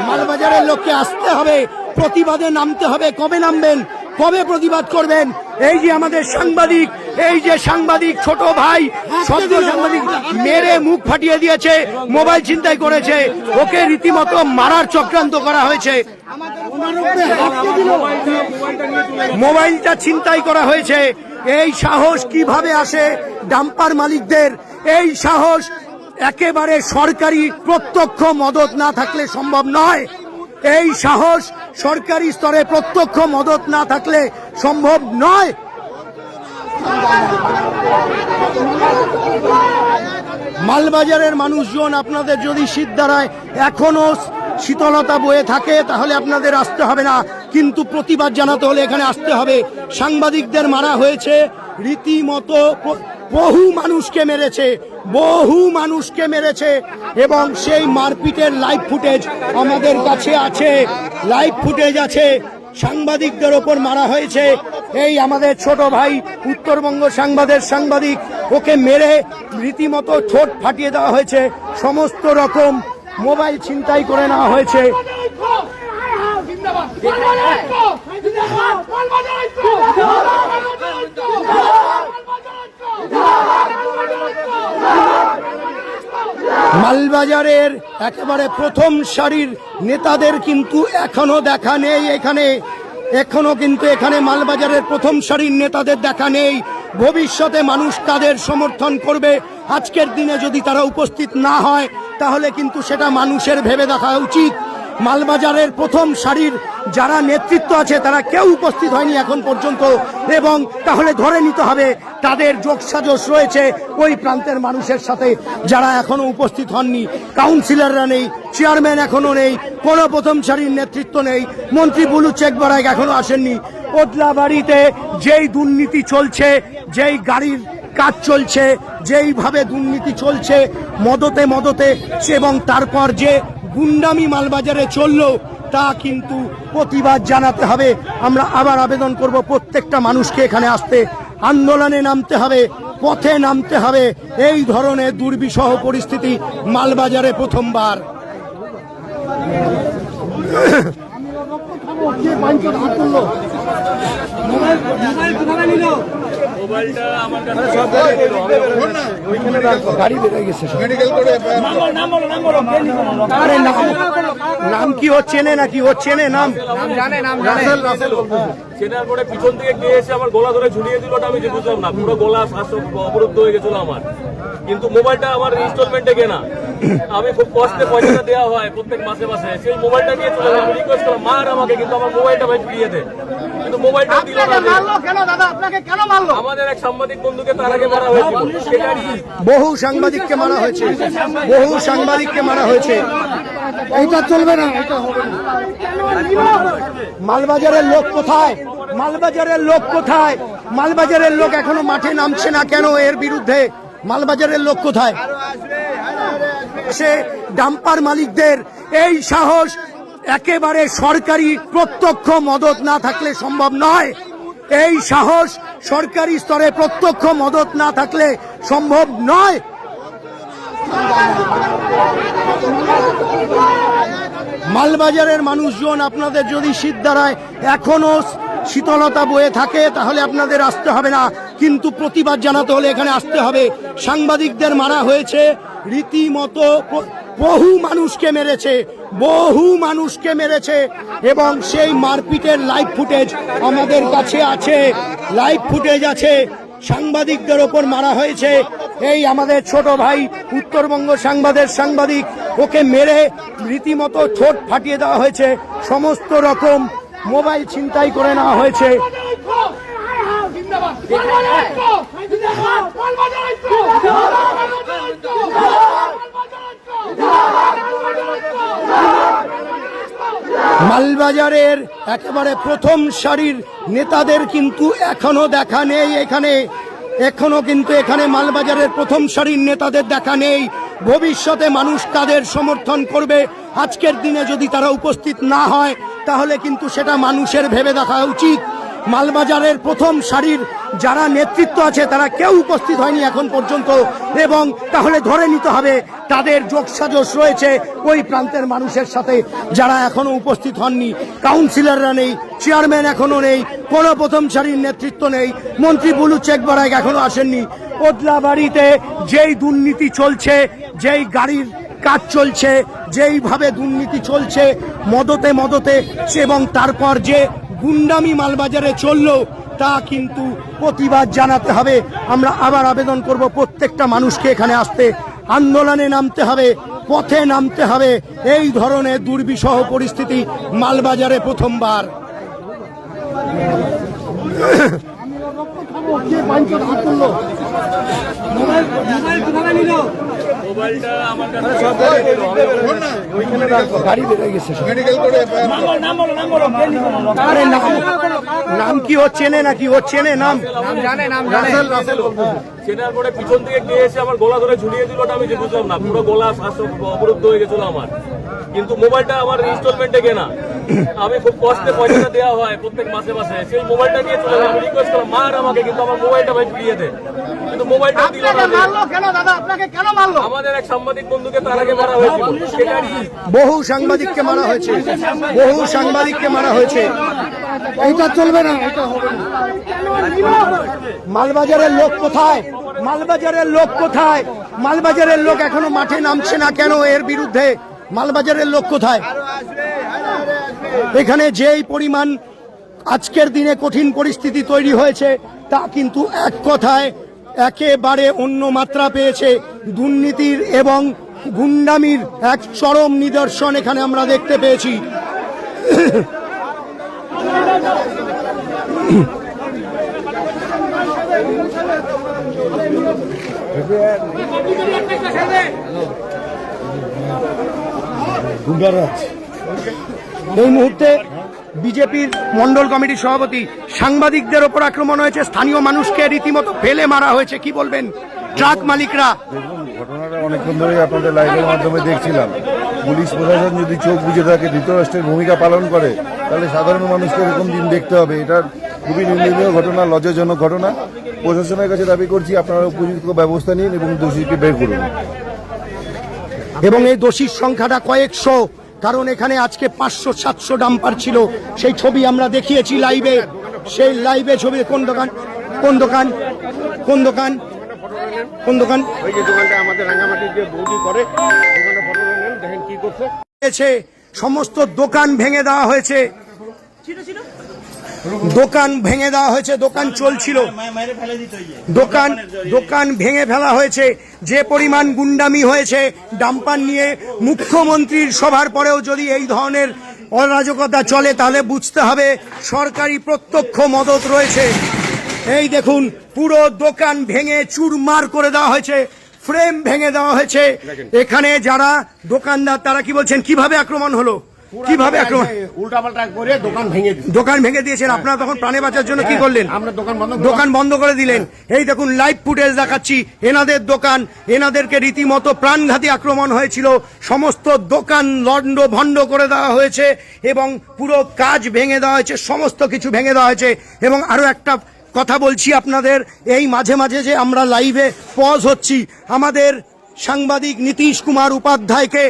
S2: মালবাজারের লোককে আসতে হবে, প্রতিবাদে নামতে হবে। কবে নামবেন? কবে প্রতিবাদ করবেন? এই যে আমাদের সাংবাদিক, এই যে সাংবাদিক ছোট ভাই, সদ্য সাংবাদিক মেরে মুখ ফাটিয়ে দিয়েছে, মোবাইল ছিনতাই করেছে, ওকে রীতিমতো মারার চক্রান্ত করা হয়েছে, মোবাইলটা ছিনতাই করা হয়েছে। এই সাহস কিভাবে আসে ডাম্পার মালিকদের? এই সাহস একেবারে সরকারি প্রত্যক্ষ মদত না থাকলে সম্ভব নয়। এই সাহস সরকারি স্তরে প্রত্যক্ষ মদত না থাকলে সম্ভব নয়। মালবাজারের মানুষজন, আপনাদের যদি শীত দাঁড়ায়, এখনো শীতলতা বয়ে থাকে, তাহলে আপনাদের আসতে হবে না, কিন্তু প্রতিবাদ জানাতে হলে এখানে আসতে হবে। সাংবাদিকদের মারা হয়েছে, রীতিমতো বহু মানুষকে মেরেছে, বহু মানুষকে মেরেছে, এবং সেই মারপিটের লাইভ ফুটেজ আমাদের কাছে আছে, লাইভ ফুটেজ আছে। সাংবাদিকদের ওপর মারা হয়েছে। এই আমাদের ছোট ভাই উত্তরবঙ্গ সংবাদের সাংবাদিক, ওকে মেরে রীতিমতো ঠোঁট ফাটিয়ে দেওয়া হয়েছে, সমস্ত রকম মোবাইল ছিনতাই করে নেওয়া হয়েছে। মালবাজারের একেবারে প্রথম সারির নেতাদের কিন্তু এখনো দেখা নেই এখানে। এখনো কিন্তু এখানে মালবাজারের প্রথম সারির নেতাদের দেখা নেই। ভবিষ্যতে মানুষ তাদের সমর্থন করবে। আজকের দিনে যদি তারা উপস্থিত না হয় তাহলে কিন্তু সেটা মানুষের ভেবে দেখা উচিত। মালবাজারের প্রথম সারির যারা নেতৃত্ব আছে তারা কেউ উপস্থিত হয়নি এখন পর্যন্ত, এবং তাহলে ধরে নিতে হবে তাদের যোগসাজশ রয়েছে ওই প্রান্তের মানুষের সাথে যারা এখনো উপস্থিত হননি। কাউন্সিলররা নেই, চেয়ারম্যান এখনো নেই, কোনো প্রথম সারির নেতৃত্ব নেই, মন্ত্রী বুলু চেকবারাক এখনো আসেননি। ওদলাবাড়িতে যেই দুর্নীতি চলছে, যেই গাড়ির কাজ চলছে, যেইভাবে দুর্নীতি চলছে মদতে মদতে, এবং তারপর যে গুন্ডামি মালবাজারে চললো তা কিন্তু প্রতিবাদ জানাতে হবে। আমরা আবার আবেদন করব প্রত্যেকটা মানুষকে এখানে আসতে, আন্দোলনে নামতে হবে, পথে নামতে হবে। এই ধরনের দুর্বিষহ পরিস্থিতি মালবাজারে প্রথমবার। গাড়ি বেড়ে গেছে। আরে নাম কি ও চেনে নাকি? ও চেনে নাম?
S7: চেনার পরে পিছন থেকে গিয়ে এসে আমার গলা ধরে ঝুলিয়ে দিল, আমি যে বুঝলাম না, পুরো গলা অবরুদ্ধ হয়ে গেছিল আমার। কিন্তু মোবাইলটা আমার ইনস্টলমেন্টে কেনা, আমি খুব কষ্টে পয়সাটা দেওয়া হয় প্রত্যেক মাসে মাসে, সেই মোবাইলটা নিয়ে চলে আমি রিকোয়েস্ট করলাম মার আমাকে, কিন্তু আমার মোবাইলটা ভাই ফিরিয়ে দে, কিন্তু মোবাইলটা দিল না। আমাদের এক সাংবাদিক বন্ধুকে তার আগে মারা হয়েছিল।
S2: বহু সাংবাদিককে মারা হয়েছে, বহু সাংবাদিককে মারা হয়েছে। এইটা চলবে না, এটা হবে না। মালবাজারের লোক কোথায়? মালবাজারের লোক কোথায়? মালবাজারের লোক এখনো মাঠে নামছে না কেন এর বিরুদ্ধে? মালবাজারের লোক কোথায়? সে ডাম্পার মালিকদের এই সাহস একেবারে সরকারি প্রত্যক্ষ মদত না থাকলে সম্ভব নয়। এই সাহস সরকারি স্তরে প্রত্যক্ষ মদত না থাকলে সম্ভব নয়। মালবাজারের মানুষজন, আপনাদের যদি সিদ্ধারায় এখনো শীতলতা বয়ে থাকে তাহলে আপনাদের আসতে হবে না, কিন্তু প্রতিবাদ জানাতে হলে এখানে আসতে হবে। সাংবাদিকদের মারা হয়েছে, রীতিমতো বহু মানুষকে মেরেছে, বহু মানুষকে মেরেছে, এবং সেই মারপিটের লাইভ ফুটেজ আমাদের কাছে আছে, লাইভ ফুটেজ আছে। সাংবাদিকদের ওপর মারা হয়েছে। এই আমাদের ছোট ভাই উত্তরবঙ্গ সাংবাদিক, ওকে মেরে রীতিমতো ঠোঁট ফাটিয়ে দেওয়া হয়েছে, সমস্ত রকম মোবাইল ছিনতাই করে নেওয়া হয়েছে। মালবাজারের একেবারে প্রথম সারির নেতাদের কিন্তু এখনো দেখা নেই এখানে। এখনো কিন্তু এখানে মালবাজারের প্রথম সারির নেতাদের দেখা নেই। ভবিষ্যতে মানুষ তাদের সমর্থন করবে। আজকের দিনে যদি তারা উপস্থিত না হয় তাহলে কিন্তু সেটা মানুষের ভেবে দেখা উচিত। মালবাজারের প্রথম সারির যারা নেতৃত্ব আছে তারা কেউ উপস্থিত হয়নি এখন পর্যন্ত, এবং তাহলে ধরে নিতে হবে তাদের যোগসাজশ রয়েছে ওই প্রান্তের মানুষের সাথে যারা এখনো উপস্থিত হননি। কাউন্সিলররা নেই, চেয়ারম্যান এখনো নেই, কোনো প্রথম সারির নেতৃত্ব নেই, মন্ত্রী বুলু চেকবারাক এখনো আসেননি। ওদলাবাড়িতে যেই দুর্নীতি চলছে, যেই গাড়ির কাজ চলছে, যেইভাবে দুর্নীতি চলছে মদতে মদতে, এবং তারপর যে গুন্ডামি মালবাজারে চললো তা কিন্তু প্রতিবাদ জানাতে হবে। আমরা আবার আবেদন করব প্রত্যেকটা মানুষকে এখানে আসতে, আন্দোলনে নামতে হবে, পথে নামতে হবে। এই ধরনের দুর্বিষহ পরিস্থিতি মালবাজারে প্রথমবার। গাড়ি বেড়ে গেছে। আরে নাম কি ও চেনে নাকি? ও চেনে নাম?
S7: চেনার পরে পিছন থেকে গিয়ে এসে আমার গলা ধরে ঝুলিয়ে দিল, আমি যে বুঝলাম না, পুরো গলা অবরুদ্ধ হয়ে গেছিল আমার। কিন্তু মোবাইলটা আমার ইনস্টলমেন্টে কেনা, আমি খুব কষ্টে পয়সাটা দেওয়া হয় প্রত্যেক মাসে মাসে, সেই মোবাইলটা নিয়ে চলে আমি রিকোয়েস্ট করলাম মার আমাকে, কিন্তু আমার মোবাইলটা ভাই ফিরিয়ে দে, কিন্তু মোবাইলটা দিল না। আমাদের এক সাংবাদিক বন্ধুকে তার আগে মারা হয়েছিল।
S2: বহু সাংবাদিককে মারা হয়েছে, বহু সাংবাদিককে মারা হয়েছে। এইটা চলবে না, এটা হবে না। মালবাজারের লোক কোথায়? মালবাজারের লোক কোথায়? মালবাজারের লোক এখনো মাঠে নামছে না কেন এর বিরুদ্ধে? মালবাজারের লোক কোথায়? এখানে যেই পরিমাণ আজকের দিনে কঠিন পরিস্থিতি তৈরি হয়েছে তা কিন্তু এক কথায় একেবারে অন্য মাত্রা পেয়েছে। দুর্নীতির এবং গুন্ডামির এক চরম নিদর্শন এখানে আমরা দেখতে পেয়েছি। এই মুহূর্তে বিজেপির মন্ডল কমিটির সভাপতি, সাংবাদিকদের ওপর আক্রমণ হয়েছে, স্থানীয় মানুষকে রীতিমতো ফেলে মারা হয়েছে, কি বলবেন? ট্রাক মালিকরা,
S8: দেখুন ঘটনাটা অনেকক্ষণ ধরে আপনাদের লাইভের মাধ্যমে দেখছিলাম। পুলিশ প্রশাসন যদি চোখ বুঝে থাকে, ধৃতরাষ্ট্রের ভূমিকা পালন করে, তাহলে সাধারণ মানুষকে এরকম দিন দেখতে হবে। এটা খুবই নিন্দনীয় ঘটনা, লজ্জাজনক ঘটনা। প্রশাসনের কাছে দাবি করছি আপনারা উপযুক্ত ব্যবস্থা নিন এবং দোষীকে বের করুন।
S2: এবং এই দোষীর সংখ্যাটা কয়েকশো, কারণ এখানে আজকে 500-700 ডাম্পার ছিল। সেই ছবি আমরা দেখিয়েছি লাইভে। সেই লাইভে ছবি, কোন দোকান কোন দোকান কোন দোকান কোন দোকান
S4: ওই যে দোকানটা আমাদের রাঙ্গামাটির যে বৌদি করে, ওখানে ফটো নেন, দেখেন কি করছে।
S2: সমস্ত দোকান ভেঙে দেওয়া হয়েছে, দোকান ভেঙে দেওয়া হয়েছে, দোকান চলছিল, দোকান ভেঙে ফেলা হয়েছে। যে পরিমাণ গুন্ডামি হয়েছে ডাম্পার নিয়ে, মুখ্যমন্ত্রীর সভার পরেও যদি এই ধরনের অরাজকতা চলে তাহলে বুঝতে হবে সরকারি প্রত্যক্ষ মদত রয়েছে। এই দেখুন, পুরো দোকান ভেঙে চুরমার করে দেওয়া হয়েছে, ফ্রেম ভেঙে দেওয়া হয়েছে। এখানে যারা দোকানদার তারা কি বলছেন, কিভাবে আক্রমণ হলো, কিভাবে আক্রমণ?
S4: উল্টাপাল্টা করে দোকান ভেঙে
S2: দিয়েছেন। আপনারা তখন প্রাণে বাঁচার জন্য কি করলেন?
S4: আমরা
S2: দোকান বন্ধ করে দিলেন। এই দেখুন লাইভ ফুটেজ দেখাচ্ছি, এনাদের দোকান, এনাদেরকে রীতিমতো প্রাণঘাতী আক্রমণ হয়েছিল। সমস্ত দোকান লন্ড ভন্ড করে দেওয়া হয়েছে এবং পুরো কাজ ভেঙে দেওয়া হয়েছে, সমস্ত কিছু ভেঙে দেওয়া হয়েছে। এবং আরো একটা কথা বলছি আপনাদের, এই মাঝে মাঝে যে আমরা লাইভে পজ হচ্ছি, আমাদের সাংবাদিক নীতিশ কুমার উপাধ্যায়কে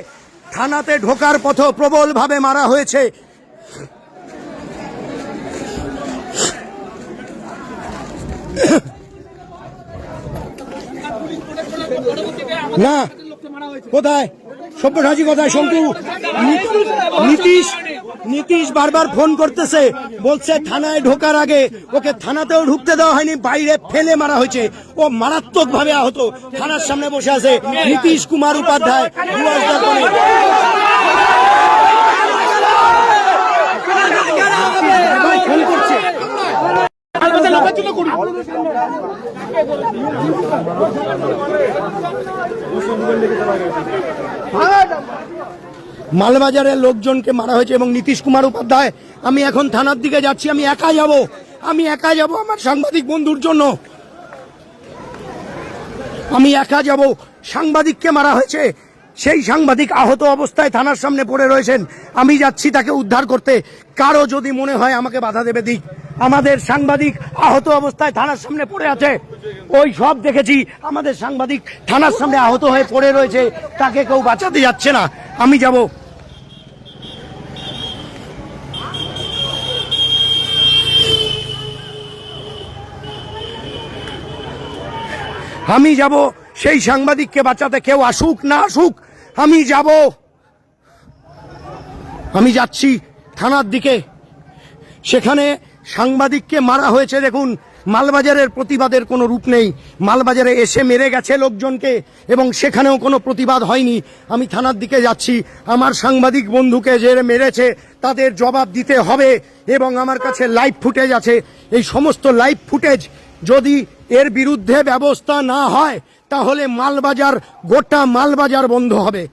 S2: থানাতে ঢোকার পথে প্রবলভাবে মারা হয়েছে। না, কোথায় সব্যসাচী, কোথায় শঙ্কু? নীতিশ বারবার ফোন করতেছে, বলছে থানায় ঢোকার আগে ওকে থানাতেও ঢুকতে দেওয়া হয়নি, বাইরে ফেলে মারা হয়েছে। ও মারাত্মক ভাবে আহত, থানার সামনে বসে আছে নীতিশ কুমার উপাধ্যায়। ফোন করছে, মালবাজারের লোকজনকে মারা হয়েছে এবং নীতিশ কুমার উপাধ্যায়, আমি এখন থানার দিকে যাচ্ছি, আমি একা যাব আমার সাংবাদিক বন্ধুর জন্য, আমি একা যাব। সাংবাদিককে মারা হয়েছে, সেই সাংবাদিক আহত অবস্থায় থানার সামনে পড়ে রয়েছেন, আমি যাচ্ছি তাকে উদ্ধার করতে। কারো যদি মনে হয় আমাকে বাধা দেবে দিক, আমাদের সাংবাদিক আহত অবস্থায় থানার সামনে পড়ে আছে, ওই সব দেখেছি। আমাদের সাংবাদিক থানার সামনে আহত হয়ে পড়ে রয়েছে, তাকে কেউ বাঁচাতে যাচ্ছে না, আমি যাব। সেই সাংবাদিককে বাঁচাতে, কেউ আসুক না আসুক, আমি যাব। আমি যাচ্ছি থানার দিকে, সেখানে সাংবাদিককে মারা হয়েছে। দেখুন, মালবাজারের প্রতিবাদের কোনো রূপ নেই। মালবাজারে এসে মেরে গেছে লোকজনকে এবং সেখানেও কোনো প্রতিবাদ হয়নি। আমি থানার দিকে যাচ্ছি, আমার সাংবাদিক বন্ধুকে যে মেরেছে তাদের জবাব দিতে হবে এবং আমার কাছে লাইভ ফুটেজ আছে। এই সমস্ত লাইভ ফুটেজ যদি এর বিরুদ্ধে ব্যবস্থা না হয় তাহলে মালবাজার, গোটা মালবাজার বন্ধ হবে।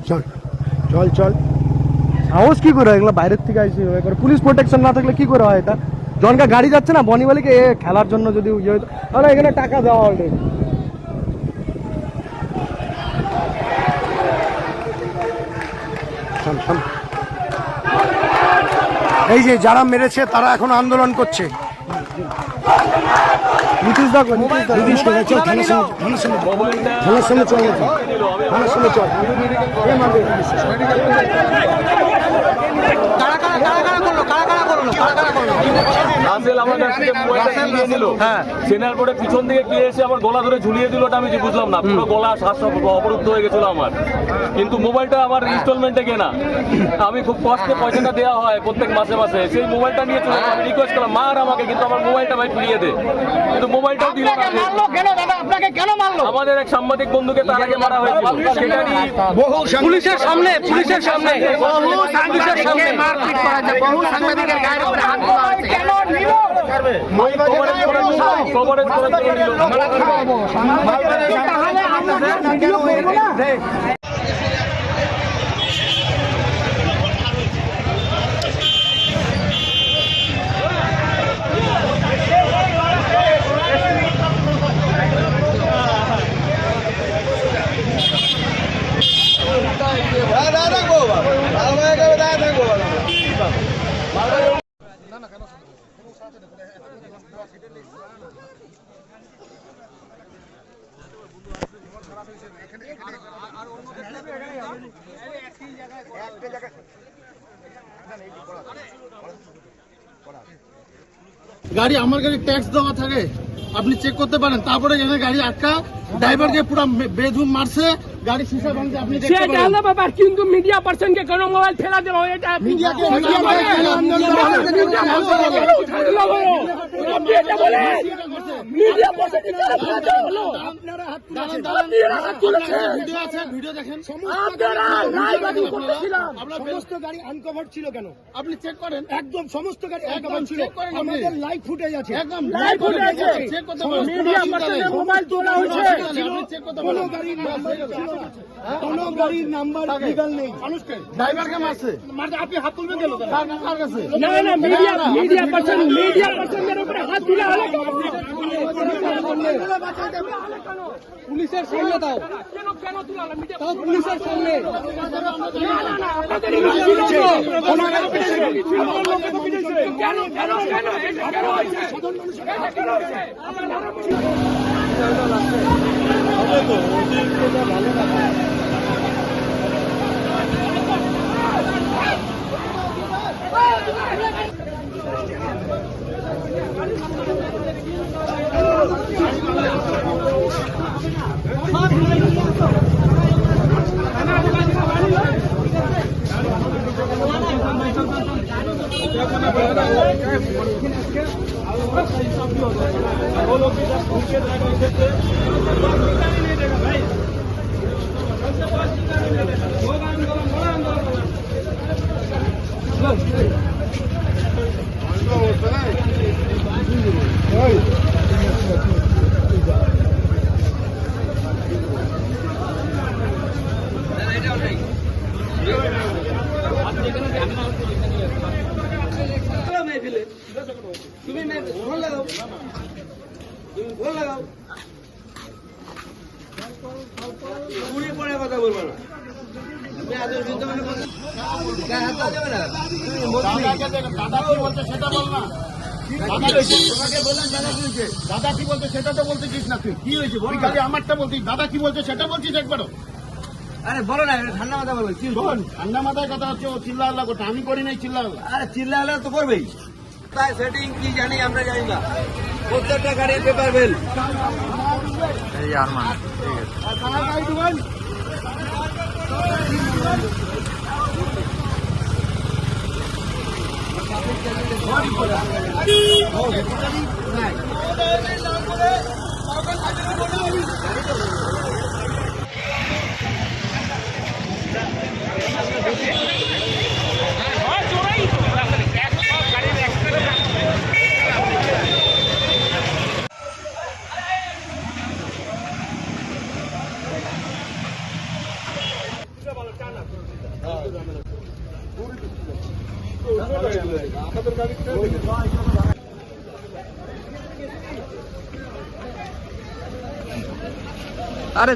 S2: চল চল, সাহস কি করে এগুলো বাইরের থেকে আসছে, পুলিশ প্রোটেকশন না থাকলে কি করে হয় এটা? জনকা গাড়ি যাচ্ছে না বনিবালিকে খেলার জন্য, যদি ইয়ে হতো তাহলে এখানে টাকা দেওয়া অলরেডি। এই যে যারা মেরেছে তারা এখন আন্দোলন করছে।
S7: মোবাইলটা রাসেল আমার কাছ থেকে মোবাইলটা নিয়ে নিল, চেনার পরে পিছন থেকে কে এসে আমার গলা ধরে ঝুলিয়ে দিল, ওটা আমি যে বুঝলাম না। পুরো গলা শ্বাস অবরুদ্ধ হয়ে গেছিল আমার। কিন্তু মোবাইলটা আমার ইনস্টলমেন্টে কেনা, আমি খুব কষ্টে পয়সাটা দেওয়া হয় প্রত্যেক মাসে মাসে, সেই মোবাইলটা নিয়ে চলে আমি রিকোয়েস্ট করলাম মার আমাকে, কিন্তু আমার মোবাইলটা ভাই ফিরিয়ে দে, কিন্তু মোবাইলটাও দিল না। আমাদের এক সাংবাদিক বন্ধুকে তার আগে মারা হয়েছিল, সেটারই
S3: পুলিশের সামনে
S5: মারপিট করা যায়, বহু সাংবাদিকের গায়ের উপরে হাত তোলা হয়েছে। কেন নিল?
S7: কভারেজ করে নিল।
S5: তাহলে আমরা ভিডিও করব না।
S4: গাড়ি আমার গাড়ি ট্যাক্স দেওয়া থাকে, আপনি চেক করতে পারেন। তারপরে এখানে গাড়ি আটকা, ড্রাইভারকে পুরো বেধুম মারছে, গাড়ি সিসা ভাঙছে, আপনি দেখতে
S3: সেটা
S4: পারেন।
S3: হলো ব্যাপার, কিন্তু মিডিয়া পার্সনকে কেন মোবাইল ফেলা দিল? এটা
S4: মিডিয়াকে
S3: মিডিয়া পার্সন হলো
S4: ভিডিও আছে, ভিডিও দেখেন।
S2: সমস্ত গাড়ি আনকভার ছিল কেন?
S4: আপনি চেক করেন,
S2: একদম সমস্ত গাড়ি
S4: একদম
S2: আনকভার ছিল।
S4: চেক করেন, আপনি
S2: আমাদের লাইভ ফুটেজ আছে,
S4: একদম
S3: লাইভ ফুটেজ আছে।
S4: চেক করতে পারেন।
S3: মিডিয়া পার্সনের মোবাইল তোলা হয়েছে।
S4: আপনি চেক করতে
S2: কোনো
S4: পারেন।
S2: গাড়ির নাম্বার ছিল না, কোনো গাড়ির নাম্বার লিগাল নেই।
S4: মানুষকে ড্রাইভারকে মারছে, আপনি হাত তুলবেন কেন? কার কাছে?
S3: না মিডিয়া পার্সনের উপরে হাত দিলে হলে পুলিশের সামনে দাও, কেন তুলা মিডিয়া পুলিশের সামনে? না আপনাদের কেন
S4: দাদা কি বলছে সেটা বল না। দাদা কি বলছে সেটা তো বলতে চিস না, তুই কি হয়েছে বল। খালি আমারটা বলছিস, দাদা কি বলছে সেটা বলছিস একবারও।
S5: আরে বলো না, ঠান্ডা মাথা বলো।
S4: ঠান্ডা মাথায় কথা হচ্ছে, ও চিল্লা আল্লাহ করতে, আমি করি নাই চিল্লা আল্লাহ।
S5: আরে চিল্লা হলে তো করবেই, তাই সেটিং কি জানি আমরা জানি না। প্রত্যেকটা গাড়ির পেপার বেল আরে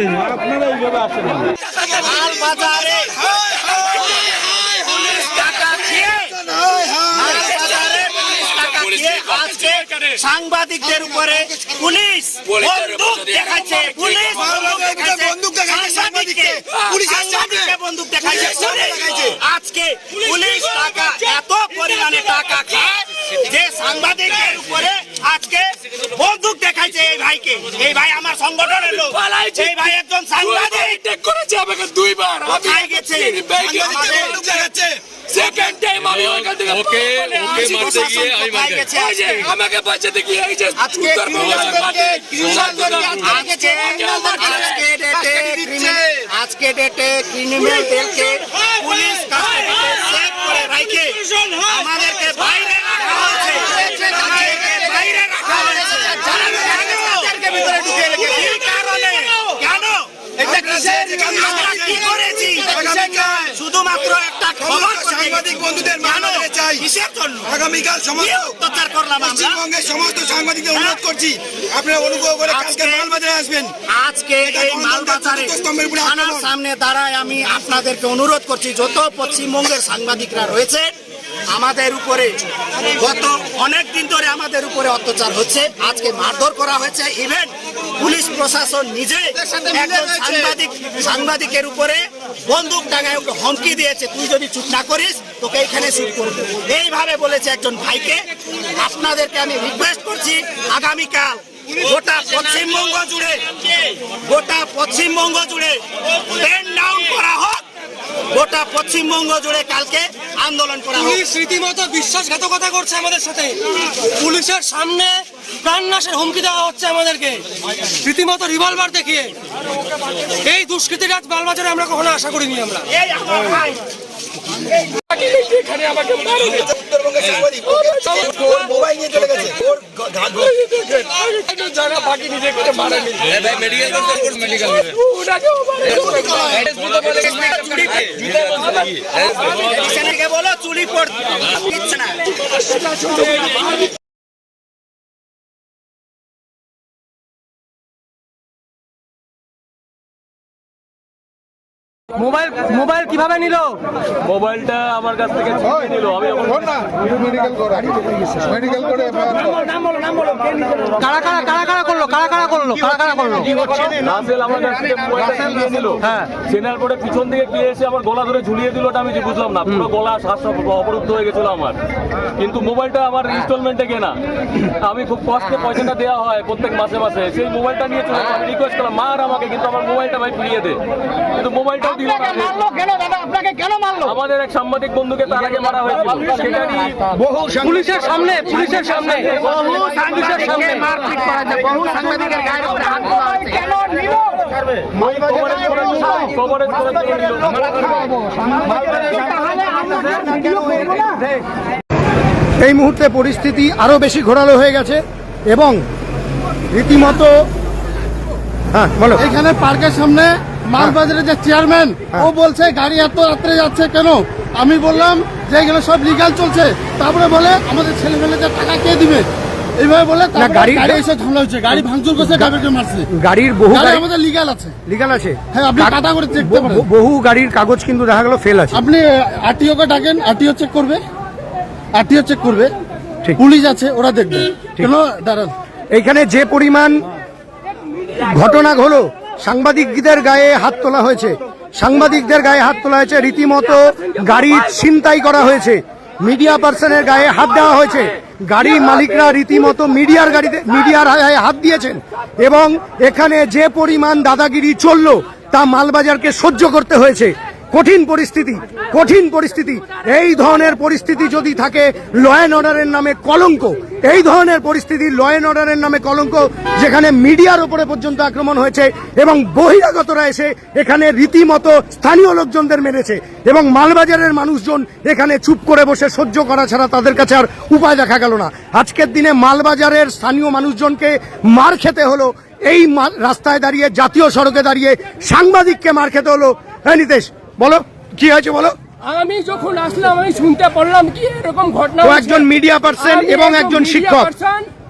S6: আপনারা এইভাবে আসেন না।
S5: মালবাজারে পুলিশ টাকা খেয়ে মালবাজারে পুলিশ টাকা খেয়ে আজকে সাংবাদিকদের উপরে পুলিশ বন্দুক দেখাচ্ছে, পুলিশ বন্দুক দেখাচ্ছে, সাংবাদিককে বন্দুক দেখাচ্ছে। আজকে পুলিশ টাকা এত পরিমাণে টাকা খায় যে সাংবাদিকদের উপরে আজকে বন্দুক দেখাইছে। এই ভাইকে, এই ভাই আমার সংগঠনের লোক, এই ভাই একজন সাংবাদিক করেছে আমাকে দুইবার। কোথায় গেছে? সেকেন্ড টাইম আমি ওখান থেকে ওকে মারতে গিয়ে আমি মারতে গেছে। আমাকে বাঁচাতে গিয়ে এই যে আজকে আজকে ডেটে ক্রিমিনালদেরকে পুলিশ কাস্টডিতে সেভ করে রাখে আমাদেরকে বাইরে রাখা হয়েছে, বাইরে রাখা হয়েছে। যারা ভিতরে ঢুকে রেখেছে এই কারণে। কেন? এটা আমরা কি করেছি? শুধুমাত্র একটা খবর সাংবাদিক বন্ধুদের মানতে চাই। কিসের জন্য? আগামীকাল সমস্ত অত্যাচার করলাম আমরা। পশ্চিমবঙ্গের সমস্ত সাংবাদিকদের অনুরোধ করছি আপনারা অনুগ্রহ করে কালকে মালবাজারে আসবেন। আজকে এই মালবাজারে থানার সামনে দাঁড়ায় আমি আপনাদেরকে অনুরোধ করছি, যত পশ্চিমবঙ্গের সাংবাদিকরা রয়েছে আমাদের উপরে গত অনেক দিন ধরে আমাদের উপরে অত্যাচার হচ্ছে। আজকে মারধর করা হয়েছে। ইভেন পুলিশ প্রশাসন নিজে একজন সাংবাদিকের উপরে বন্দুক টাঙায় ওকে হুমকি দিয়েছে, তুই যদি চুপ না করিস তোকে এখানে শুট করবে, এইভাবে বলেছে একজন ভাইকে। আপনাদেরকে আমি রিকোয়েস্ট করছি আগামীকাল গোটা পশ্চিমবঙ্গ জুড়ে পেন ডাউন করা হোক, গোটা পশ্চিমবঙ্গ জুড়ে কালকে আন্দোলন করা হোক।
S9: পুলিশ রীতিমতো বিশ্বাসঘাতকতা করছে আমাদের সাথে, পুলিশের সামনে প্রাণনাশের হুমকি দেওয়া হচ্ছে আমাদেরকে রীতিমতো রিভলভার দেখিয়ে। এই দুষ্কৃতির আজ মালবাজারে আমরা কখনো আশা করিনি। আমরা
S3: এখানে আমাকে মারো।
S2: মোবাইল নিয়ে চলে গেছে
S3: জায়গা বাকি নিজে করে মারেনি।
S5: বলো চুরি পড়ছে না।
S9: মোবাইল কিভাবে নিল?
S7: মোবাইলটা আমার কাছ থেকে ছিনিয়ে নিল। আমি
S9: কারা করলো?
S7: রাসেল আমার কাছ থেকে মোবাইলটা ছিনিয়ে নিল। হ্যাঁ, চেনার পরে পিছন থেকে কে এসে আমার গলা ধরে ঝুলিয়ে দিল, আমি যে বুঝলাম না। পুরো গলা শ্বাস অবরুদ্ধ হয়ে গেছিল আমার। কিন্তু মোবাইলটা আমার ইনস্টলমেন্টে কেনা, আমি খুব কষ্টে পয়সাটা দেওয়া হয় প্রত্যেক মাসে মাসে। সেই মোবাইলটা নিয়ে চলে আমি রিকোয়েস্ট করলাম মার আমাকে, কিন্তু আমার মোবাইলটা ভাই ফিরিয়ে দে। কিন্তু মোবাইলটাও দিল না। আমাদের এক সাংবাদিক বন্ধুকে তার আগে মারা হয়েছিল।
S9: পুলিশের সামনে
S5: মারপিট করা হয়েছে, বহু সাংবাদিকের গায়ের উপরে হাত তোলা হয়েছে।
S2: এই মুহূর্তে পরিস্থিতি আরো বেশি ঘোরালো হয়ে গেছে এবং রীতিমতো বলো
S4: এখানে পার্কের সামনে মালবাজারের যে চেয়ারম্যান ও বলছে গাড়ি এত রাত্রে যাচ্ছে কেন? আমি বললাম যে এগুলো সব লিগাল চলছে। তারপরে বলে আমাদের ছেলে মেয়েদের টাকা কে দিবে, এইভাবে বলে গাড়ি এসে ঝামেলা হচ্ছে, গাড়ি ভাঙচুর করছে, ড্রাইভারকে মারছে।
S2: গাড়ির বহু গাড়ি
S4: আমাদের লিগাল আছে।
S2: হ্যাঁ,
S4: আপনি কাটা করে চেক করতে পারেন।
S2: বহু গাড়ির কাগজ কিন্তু দেখা গেল ফেল আছে।
S4: আপনি আরটিও কে ডাকেন, আরটিও চেক করবে, পুলিশ আছে, ওরা দেখবে। কেন দাঁড়ান,
S2: এইখানে যে পরিমাণ ঘটনা হলো, সাংবাদিকদের গায়ে হাত তোলা হয়েছে, রীতিমতো গাড়ি ছিনতাই করা হয়েছে, মিডিয়া পার্সনের গায়ে হাত দেওয়া হয়েছে, গাড়ি মালিকরা রীতিমতো মিডিয়ার গায়ে হাত দিয়েছেন এবং এখানে যে পরিমাণ দাদাগিরি চললো তা মালবাজারকে সহ্য করতে হয়েছে। কঠিন পরিস্থিতি। এই ধরনের পরিস্থিতি যদি থাকে ল অ্যান্ড অর্ডারের নামে কলঙ্ক, যেখানে মিডিয়ার উপরে পর্যন্ত আক্রমণ হয়েছে এবং বহিরাগতরা এসে এখানে রীতিমতো স্থানীয় লোকজনদের মেরেছে এবং মালবাজারের মানুষজন এখানে চুপ করে বসে সহ্য করা ছাড়া তাদের কাছে আর উপায় দেখা গেল না। আজকের দিনে মালবাজারের স্থানীয় মানুষজনকে মার খেতে হলো, এই রাস্তায় দাঁড়িয়ে, জাতীয় সড়কে দাঁড়িয়ে সাংবাদিককে মার খেতে হলো। হ্যাঁ নিতেশ, বলো কি হয়েছে বলো।
S3: আমি যখন আসলাম আমি শুনতে পারলাম কি এরকম ঘটনা।
S2: একজন মিডিয়া পার্সন এবং একজন শিক্ষক।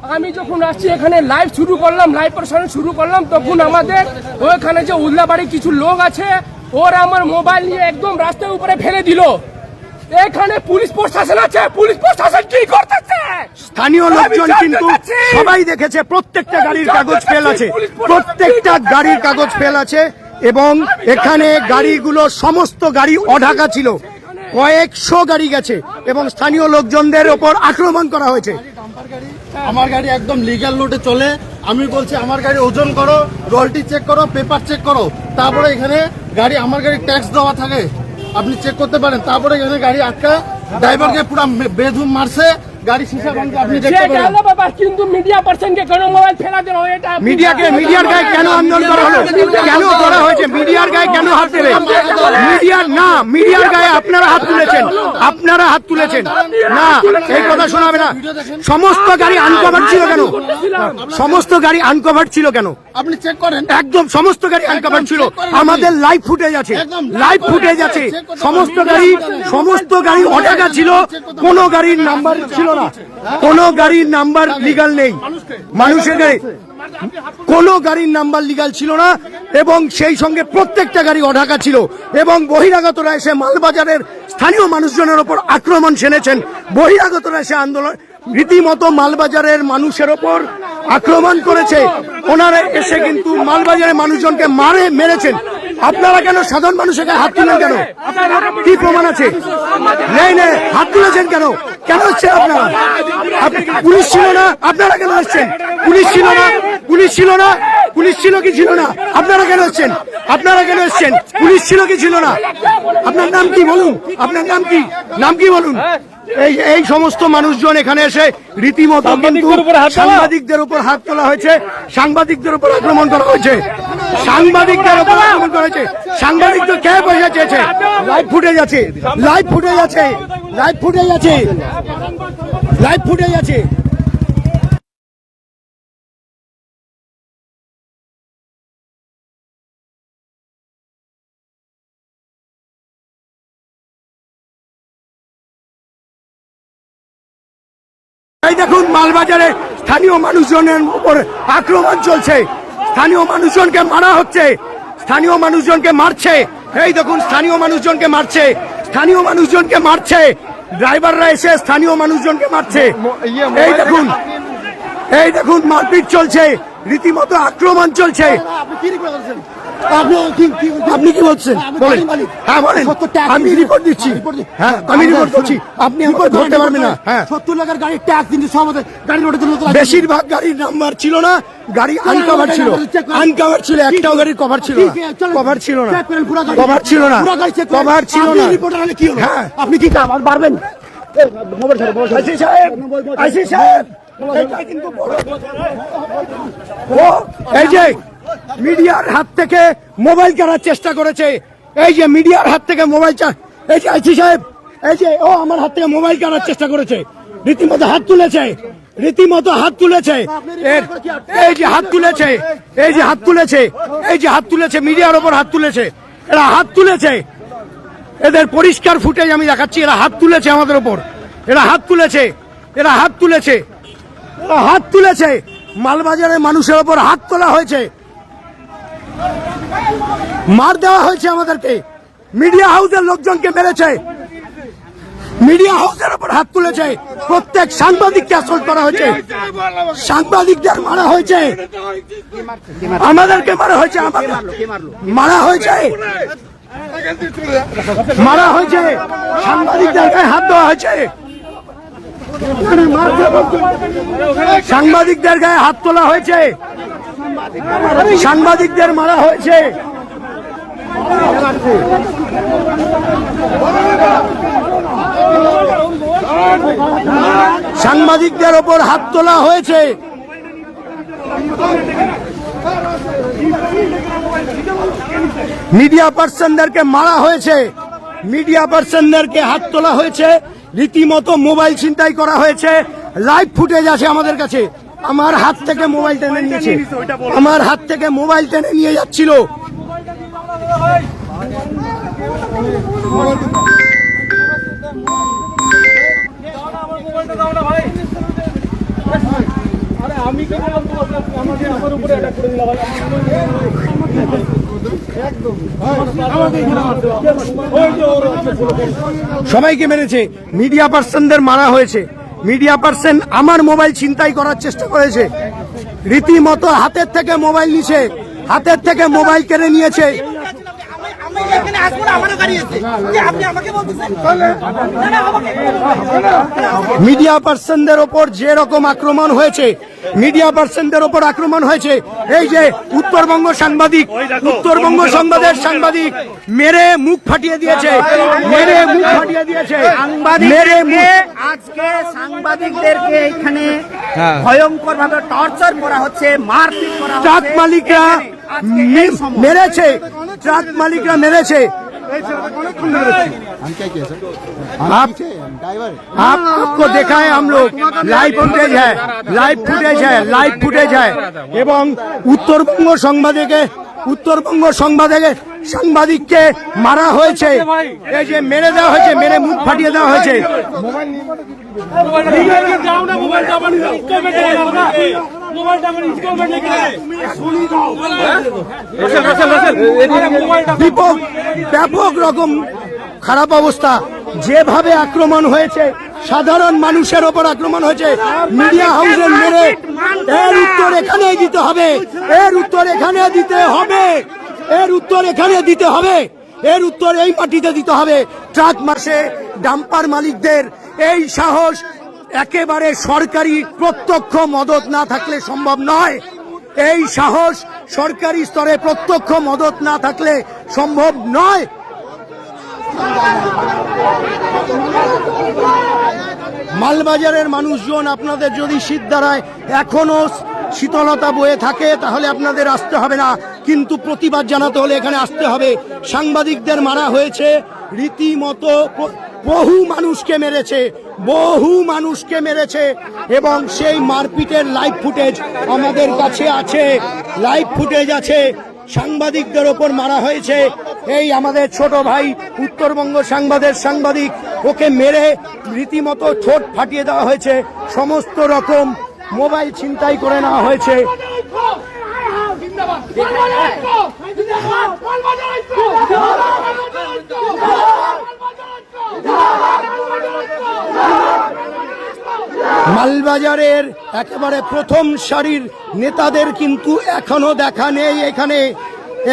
S3: আমি যখন আসছি এখানে লাইভ শুরু করলাম, লাইভ প্রসারণ শুরু করলাম, তখন আমাদের ওইখানে যে উল্লাবাড়ি কিছু লোক আছে ওরা আমার মোবাইল নিয়ে একদম রাস্তার উপরে ফেলে দিল। এখানে পুলিশ প্রশাসন আছে, পুলিশ প্রশাসন কি করতেছে?
S2: স্থানীয় লোকজন কিন্তু সবাই দেখেছে প্রত্যেকটা গাড়ির কাগজ ফেল আছে, প্রত্যেকটা গাড়ির কাগজ ফেল আছে এবং এখানে গাড়িগুলো সমস্ত গাড়ি অঢাকা ছিল, কয়েকশো গাড়ি গেছে এবং স্থানীয় লোকজনদের ওপর আক্রমণ করা হয়েছে।
S4: আমার গাড়ি একদম লিগ্যাল রুটে চলে। আমি বলছি আমার গাড়ি ওজন করো, রয়্যালটি চেক করো, পেপার চেক করো, তারপরে এখানে গাড়ি আমার গাড়ির ট্যাক্স দেওয়া থাকে, আপনি চেক করতে পারেন। তারপরে এখানে গাড়ি আটকা, ড্রাইভারকে পুরো বেধুম মারছে, গাড়ি শিশা ভাঙছে, আপনি দেখতে পারেন।
S3: কিন্তু মিডিয়া পার্সনকে কেন মোবাইল ফেলা দিল? এটা
S2: মিডিয়ার গায়ে কেন আন্দোলন করা হলো, কেন করা হয়েছে? মিডিয়ার গায়ে কেন হাত দেবে? মিডিয়ার গায়ে আপনারা হাত তুলেছেন, আপনারা হাত তুলেছেন না, এই কথা শোনাবে না। সমস্ত গাড়ি আনকভার ছিল কেন? সমস্ত গাড়ি আনকভার ছিল কেন?
S4: আপনি চেক করেন,
S2: একদম সমস্ত গাড়ি আনকভার ছিল। আমাদের লাইভ ফুটেজ আছে, লাইভ ফুটেজ আছে। সমস্ত গাড়ি অঢাকা ছিল, কোন গাড়ির নাম্বার ছিল না, কোন গাড়ির নাম্বার লিগাল নেই, মানুষের গাড়ি কোন গাড়ির নাম্বার লিগাল ছিল না এবং সেই সঙ্গে প্রত্যেকটা গাড়ি অঢাকা ছিল এবং বহিরাগতরা এসে মালবাজারের স্থানীয় মানুষজনের ওপর আক্রমণ সেনেছেন। বহিরাগতরা এসে আন্দোলন রীতিমতো মালবাজারের মানুষের ওপর আক্রমণ করেছে। ওনারা এসে কিন্তু মালবাজারের মানুষজনকে মেরেছেন। আপনারা কেন সাধারণ মানুষের গায়ে হাত তুলেন কেন? কি প্রমাণ আছে? নেই নেই, হাত তুলেছেন কেন? কেন হচ্ছে আপনারা? পুলিশ ছিল না, আপনারা কেন আসছেন? পুলিশ ছিল না, পুলিশ ছিল না, পুলিশ ছিল কি ছিল না? আপনারা কেন এসছেন? আপনারা কেন এসছেন? পুলিশ ছিল কি ছিল না? আপনার নাম কি বলুন? আপনার নাম কি? নাম কি বলুন? এই সমস্ত মানুষজন এখানে এসে রীতিমতো কিন্তু সাংবাদিকদের উপর হাত তোলা হয়েছে, সাংবাদিকদের উপর আক্রমণ করা হয়েছে, সাংবাদিকদের উপর আক্রমণ করা হয়েছে। সাংবাদিকদের কে পয়সা চেয়েছে? লাইভ ফুটেজ আছে, লাইভ ফুটেজ আছে, লাইভ ফুটেজ আছে, লাইভ ফুটেজ আছে। এই দেখুন মালবাজারে স্থানীয় মানুষজনের উপর আক্রমণ চলছে, স্থানীয় মানুষজনকে মারা হচ্ছে, স্থানীয় মানুষজনকে মারছে। এই দেখুন স্থানীয় মানুষজনকে মারছে, স্থানীয় মানুষজনকে মারছে, ড্রাইভাররা এসে স্থানীয় মানুষজনকে মারছে। এই দেখুন মারপিট চলছে, রীতিমতো আক্রমণ চলছে। আপনি কি বলছেন বলেন? হ্যাঁ বলেন, আমি রিপোর্ট দিচ্ছি। হ্যাঁ আমি রিপোর্ট করছি, আপনি আমাকে ধরতে পারবেন না। হ্যাঁ 70 লাখের গাড়ির ট্যাক্স দিন সব আমাদের গাড়ি রোডে দিল। বেশিরভাগ গাড়ির নাম্বার ছিল না, গাড়ি আনকভার ছিল, আনকভার ছিল, একটাও গাড়ির কভার ছিল না, কভার ছিল না, কভার ছিল না, কভার ছিল না। রিপোর্টার হলে কি হলো? হ্যাঁ আপনি কি পারবেন? আইসি সাহেব, আইসি সাহেব, এই যে মিডিয়ার হাত থেকে মোবাইল কেনার চেষ্টা করেছে, এই যে মিডিয়ার হাত থেকে মোবাইল, এই যে আইসি সাহেব, এই যে ও আমার হাত থেকে মোবাইল কেনার চেষ্টা করেছে, রীতিমতো হাত তুলেছে, রীতিমতো হাত তুলেছে, এই যে হাত তুলেছে, এই যে হাত তুলেছে, এই যে হাত তুলেছে, মিডিয়ার ওপর হাত তুলেছে, এরা হাত তুলেছে, এদের পরিষ্কার ফুটেজ আমি দেখাচ্ছি, এরা হাত তুলেছে আমাদের ওপর, এরা হাত তুলেছে, এরা হাত তুলেছে, এরা হাত তুলেছে, মালবাজারের মানুষের ওপর হাত তোলা হয়েছে, মার দেওয়া হয়েছে আমাদেরকে, মিডিয়া হাউসের লোকজনকে মেরেছে, মিডিয়া হাউসের উপর হাত তুলেছে, প্রত্যেক সাংবাদিককে অ্যাসল্ট করা হয়েছে, সাংবাদিকদের মারা হয়েছে, আমাদেরকে মারা হয়েছে, মারা হয়েছে, মারা হয়েছে, সাংবাদিকদের গায়ে হাত দেওয়া হয়েছে, সাংবাদিকদের গায়ে হাত তোলা হয়েছে, সাংবাদিকদের মারা হয়েছে, সাংবাদিকদের ওপর হাত তোলা হয়েছে, মিডিয়া পার্সনদেরকে মারা হয়েছে, মিডিয়া পার্সনদেরকে হাত তোলা হয়েছে, রীতিমতো মোবাইল ছিনতাই করা হয়েছে। লাইভ ফুটেজ আছে আমাদের কাছে, আমার হাত থেকে মোবাইল টেনে নিয়েছে, আমার হাত থেকে মোবাইল টেনে নিয়ে যাচ্ছিল।
S3: আমি কি বললাম তোমাকে আমাকে আমার উপরে অ্যাটাক করে দিলা ভাই
S2: সবাইকে মেরেছে, মিডিয়া পার্সনদের মারা হয়েছে, মিডিয়া পার্সন আমার মোবাইল ছিনতাই করার চেষ্টা করেছে, রীতিমতো হাতের থেকে মোবাইল নিছে, হাতের থেকে মোবাইল কেড়ে নিয়েছে। মিডিয়া পার্সনদের ওপর যে রকম আক্রমণ হয়েছে, মিডিয়া পার্সনদের ওপর আক্রমণ হয়েছে, এই যে উত্তরবঙ্গ সাংবাদিক, উত্তরবঙ্গ সংবাদের সাংবাদিক মেরে মুখ ফাটিয়ে দিয়েছে, মেরে মুখ ফাটিয়ে দিয়েছে, মেরে
S1: আজকে সাংবাদিকদেরকে এখানে ভয়ঙ্কর ভাবে টর্চার করা হচ্ছে, মারপিট করা হচ্ছে।
S2: ট্রাক মালিকরা মেরেছে, ট্রাক মালিকরা মেরেছে। आपको देखा है हम लोग, लाइव फुटेज है, लाइव फुटेज है, लाइव फुटेज है। এবং উত্তরবঙ্গ সংবাদে সাংবাদিককে মারা হয়েছে, এই যে মেরে দেওয়া হয়েছে, মেরে মুখ ফাটিয়ে দেওয়া হয়েছে। ব্যাপক রকম খারাপ অবস্থা, যেভাবে আক্রমণ হয়েছে, সাধারণ মানুষের ওপর আক্রমণ হয়েছে, মিডিয়া হাউসের মেরে, এর উত্তর এখানেই দিতে হবে, এর উত্তর এখানে দিতে হবে, এর উত্তর এখানে দিতে হবে, এর উত্তর এই মাটিতে দিতে হবে। ট্রাক মাসে ডাম্পার মালিকদের এই সাহস একেবারে সরকারি প্রত্যক্ষ মদত না থাকলে সম্ভব নয়, এই সাহস সরকারি স্তরে প্রত্যক্ষ মদত না থাকলে সম্ভব নয়। মালবাজারের মানুষজন, আপনাদের যদি শীতধারায় এখনো শীতলতা বয়ে থাকে তাহলে আপনাদের আসতে হবে না, কিন্তু প্রতিবাদ জানাতে হলে এখানে আসতে হবে। সাংবাদিকদের মারা হয়েছে, রীতিমতো বহু মানুষকে মেরেছে, বহু মানুষকে মেরেছে, এবং সেই মারপিটের লাইভ ফুটেজ আমাদের কাছে আছে, লাইভ ফুটেজ আছে। সাংবাদিকদের ওপর মারা হয়েছে, এই আমাদের ছোট ভাই উত্তরবঙ্গ সংবাদের সাংবাদিক, ওকে মেরে রীতিমতো ঠোঁট ফাটিয়ে দেওয়া হয়েছে, সমস্ত রকম মোবাইল ছিনতাই করে নেওয়া হয়েছে। মালবাজারের একেবারে প্রথম সারির নেতাদের কিন্তু এখনো দেখা নেই এখানে,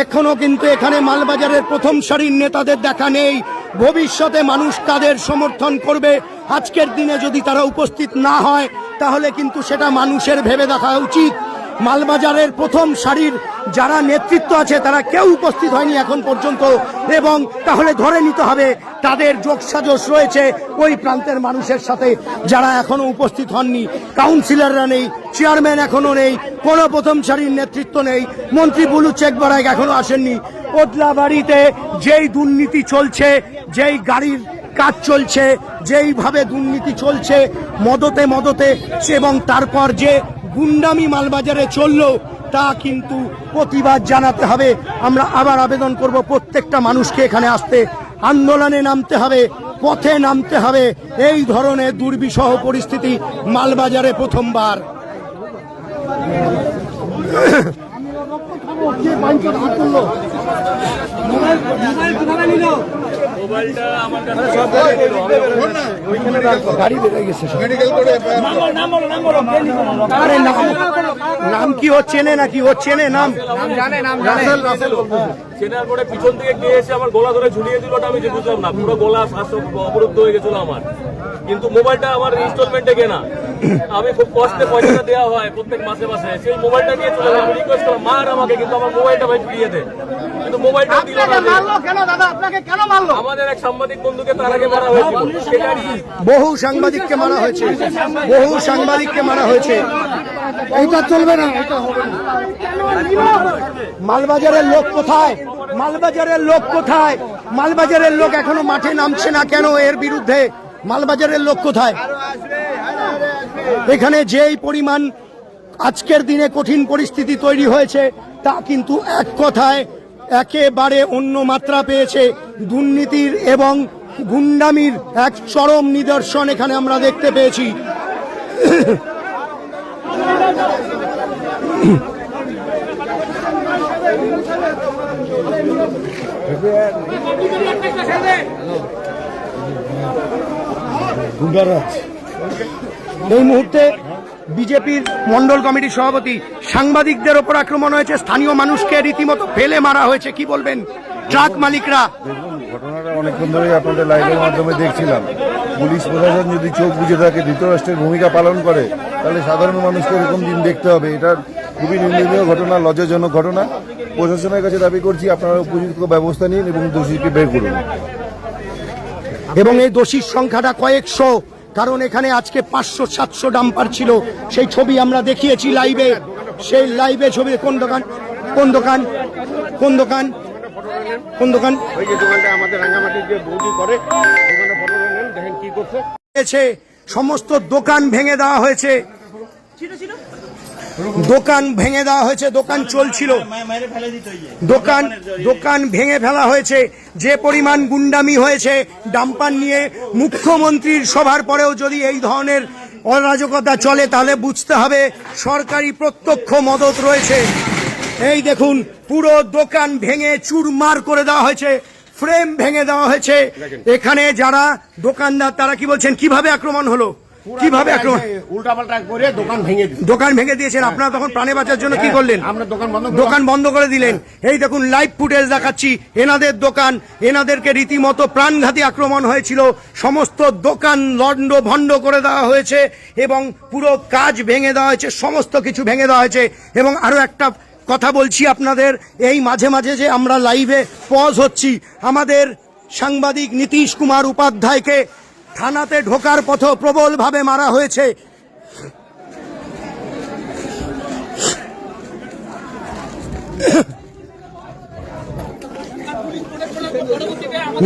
S2: এখনো কিন্তু এখানে মালবাজারের প্রথম সারির নেতাদের দেখা নেই। ভবিষ্যতে মানুষ তাদের সমর্থন করবে, আজকের দিনে যদি তারা উপস্থিত না হয় তাহলে কিন্তু সেটা মানুষের ভেবে দেখা উচিত। মালবাজারের প্রথম সারির যারা নেতৃত্ব আছে তারা কেউ উপস্থিত হয়নি এখন পর্যন্ত, এবং তাহলে ধরে নিতে হবে তাদের যোগসাজশ রয়েছে ওই প্রান্তের মানুষের সাথে যারা এখনো উপস্থিত হননি। কাউন্সিলররা নেই, চেয়ারম্যান এখনো নেই, কোনো প্রথম সারির নেতৃত্ব নেই, মন্ত্রী বুলু চেকবারাক এখনো আসেননি। ওদলাবাড়িতে যেই দুর্নীতি চলছে, যেই গাড়ির কাজ চলছে, যেইভাবে দুর্নীতি চলছে মদতে মদতে, এবং তারপর যে গুন্ডামি মালবাজারে চললো, তা কিন্তু প্রতিবাদ জানাতে হবে। আমরা আবার আবেদন করব প্রত্যেকটা মানুষকে এখানে আসতে, আন্দোলনে নামতে হবে, পথে নামতে হবে। এই ধরনের দুর্বিষহ পরিস্থিতি মালবাজারে প্রথমবার। নাম কি ও চেনে নাকি? ও চেনে নাম?
S7: চেনার পরে পিছন থেকে কে এসে আমার গলা ধরে ঝুলিয়ে দিল, আমি যে বুঝলাম না, পুরো গলা শ্বাস অবরুদ্ধ হয়ে গেছিল আমার। কিন্তু মোবাইলটা আমার ইনস্টলমেন্টে কেনা, আমি খুব কষ্টে পয়সাটা দেওয়া হয় প্রত্যেক মাসে মাসে, সেই মোবাইলটা নিয়ে চলে যাবো, রিকোয়েস্ট করলাম মার আমাকে, কিন্তু আমার মোবাইলটা ভাই ফিরিয়ে দে, কিন্তু মোবাইলটা দিল না। আমাদের এক সাংবাদিক বন্ধুকে তার আগে মারা হয়েছিল,
S2: বহু সাংবাদিককে মারা হয়েছে, বহু সাংবাদিককে মারা হয়েছে। এইটা চলবে না, এটা হবে না। মালবাজারের লোক কোথায়? মালবাজারের লোক কোথায়? মালবাজারের লোক এখনো মাঠে নামছে না কেন এর বিরুদ্ধে? মালবাজারের লোক কোথায়? এখানে যেই পরিমাণ আজকের দিনে কঠিন পরিস্থিতি তৈরি হয়েছে তা কিন্তু এক কথায় একেবারে অন্য মাত্রা পেয়েছে। দুর্নীতির এবং গুন্ডামির এক চরম নিদর্শন এখানে আমরা দেখতে পেয়েছি। এই মুহূর্তে বিজেপির মন্ডল কমিটির সভাপতি, সাংবাদিকদের ওপর আক্রমণ হয়েছে, স্থানীয় মানুষকে রীতিমতো ফেলে মারা হয়েছে, কি বলবেন? ট্রাক মালিকরা,
S8: দেখুন ঘটনাটা অনেকক্ষণ ধরেই আপনাদের লাইভের মাধ্যমে দেখছিলাম। পুলিশ প্রশাসন যদি চোখ বুঝে থাকে, ধৃতরাষ্ট্রের ভূমিকা পালন করে, তাহলে সাধারণ মানুষকে এরকম দিন দেখতে হবে। এটা খুবই নিন্দনীয় ঘটনা, লজ্জাজনক ঘটনা। প্রশাসনের কাছে দাবি করছি আপনারা উপযুক্ত ব্যবস্থা নিন এবং দোষীকে বের করুন।
S2: এবং এই দোষীর সংখ্যাটা কয়েকশো, কারণ এখানে আজকে 500-700 ডাম্পার ছিল। সেই ছবি আমরা দেখিয়েছি লাইভে, সেই লাইভে ছবি। কোন দোকান কোন দোকান কোন দোকান কোন দোকান?
S4: ওই যে দোকানটা আমাদের রাঙ্গামাটির যে বৌদি করে, ওখানে ফটো নেন, দেখেন কি করছে।
S2: সমস্ত দোকান ভেঙে দেওয়া হয়েছে, দোকান ভেঙে দেওয়া হয়েছে, দোকান চলছিল, দোকান ভেঙে ফেলা হয়েছে। যে পরিমাণ গুন্ডামি হয়েছে ডাম্পার নিয়ে, মুখ্যমন্ত্রীর সভার পরেও যদি এই ধরনের অরাজকতা চলে, তাহলে বুঝতে হবে সরকারি প্রত্যক্ষ মদত রয়েছে। এই দেখুন, পুরো দোকান ভেঙে চুরমার করে দেওয়া হয়েছে, ফ্রেম ভেঙে দেওয়া হয়েছে। এখানে যারা দোকানদার তারা কি বলছেন, কিভাবে আক্রমণ হলো, কিভাবে আক্রমণ?
S4: উল্টাপাল্টা করে
S2: দোকান ভেঙে দিয়েছেন। আপনারা তখন প্রাণে বাঁচার জন্য কি করলেন?
S4: আমরা
S2: দোকান বন্ধ করে দিলেন। এই দেখুন লাইভ ফুটেজ দেখাচ্ছি, এনাদের দোকান, এনাদেরকে রীতিমতো প্রাণঘাতী আক্রমণ হয়েছিল। সমস্ত দোকান লন্ড ভন্ড করে দেওয়া হয়েছে এবং পুরো কাজ ভেঙে দেওয়া হয়েছে, সমস্ত কিছু ভেঙে দেওয়া হয়েছে। এবং আরো একটা কথা বলছি আপনাদের, এই মাঝে মাঝে যে আমরা লাইভে পজ হচ্ছি, আমাদের সাংবাদিক নীতিশ কুমার উপাধ্যায়কে থানাতে ঢোকার পথে প্রবলভাবে মারা হয়েছে।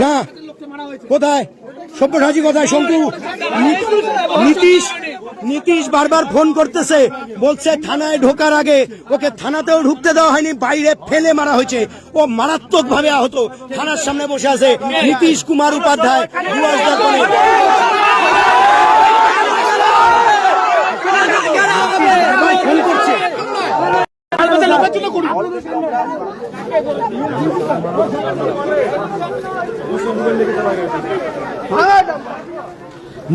S2: না, কোথায় সব্যসাচী, কোথায় শঙ্কু? নীতিশ বারবার ফোন করতেছে, বলছে থানায় ঢোকার আগে ওকে থানাতেও ঢুকতে দেওয়া হয়নি, বাইরে ফেলে মারা হয়েছে। ও মারাত্মক ভাবে আহত, থানার সামনে বসে আছে নীতিশ কুমার উপাধ্যায়। ফোন করছে।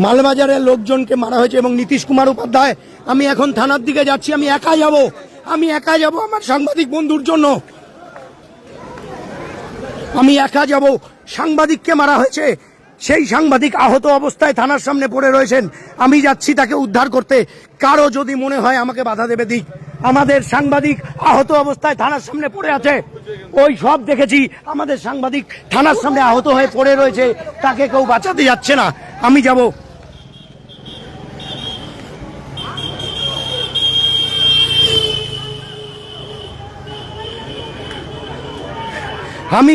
S2: মালবাজারের লোকজনকে মারা হয়েছে এবং নীতিশ কুমার উপাধ্যায়, আমি এখন থানার দিকে যাচ্ছি, আমি একা যাব আমার সাংবাদিক বন্ধুর জন্য, আমি একা যাব। সাংবাদিককে মারা হয়েছে, সেই সাংবাদিক আহত অবস্থায় থানার সামনে পড়ে রয়েছেন। আমি যাচ্ছি তাকে উদ্ধার করতে। কারো যদি মনে হয় আমাকে বাধা দেবে দিক। আমাদের সাংবাদিক আহত অবস্থায় থানার সামনে পড়ে আছে, ওই সব দেখেছি। আমাদের সাংবাদিক থানার সামনে আহত হয়ে পড়ে রয়েছে, তাকে কেউ বাঁচাতে যাচ্ছে না। আমি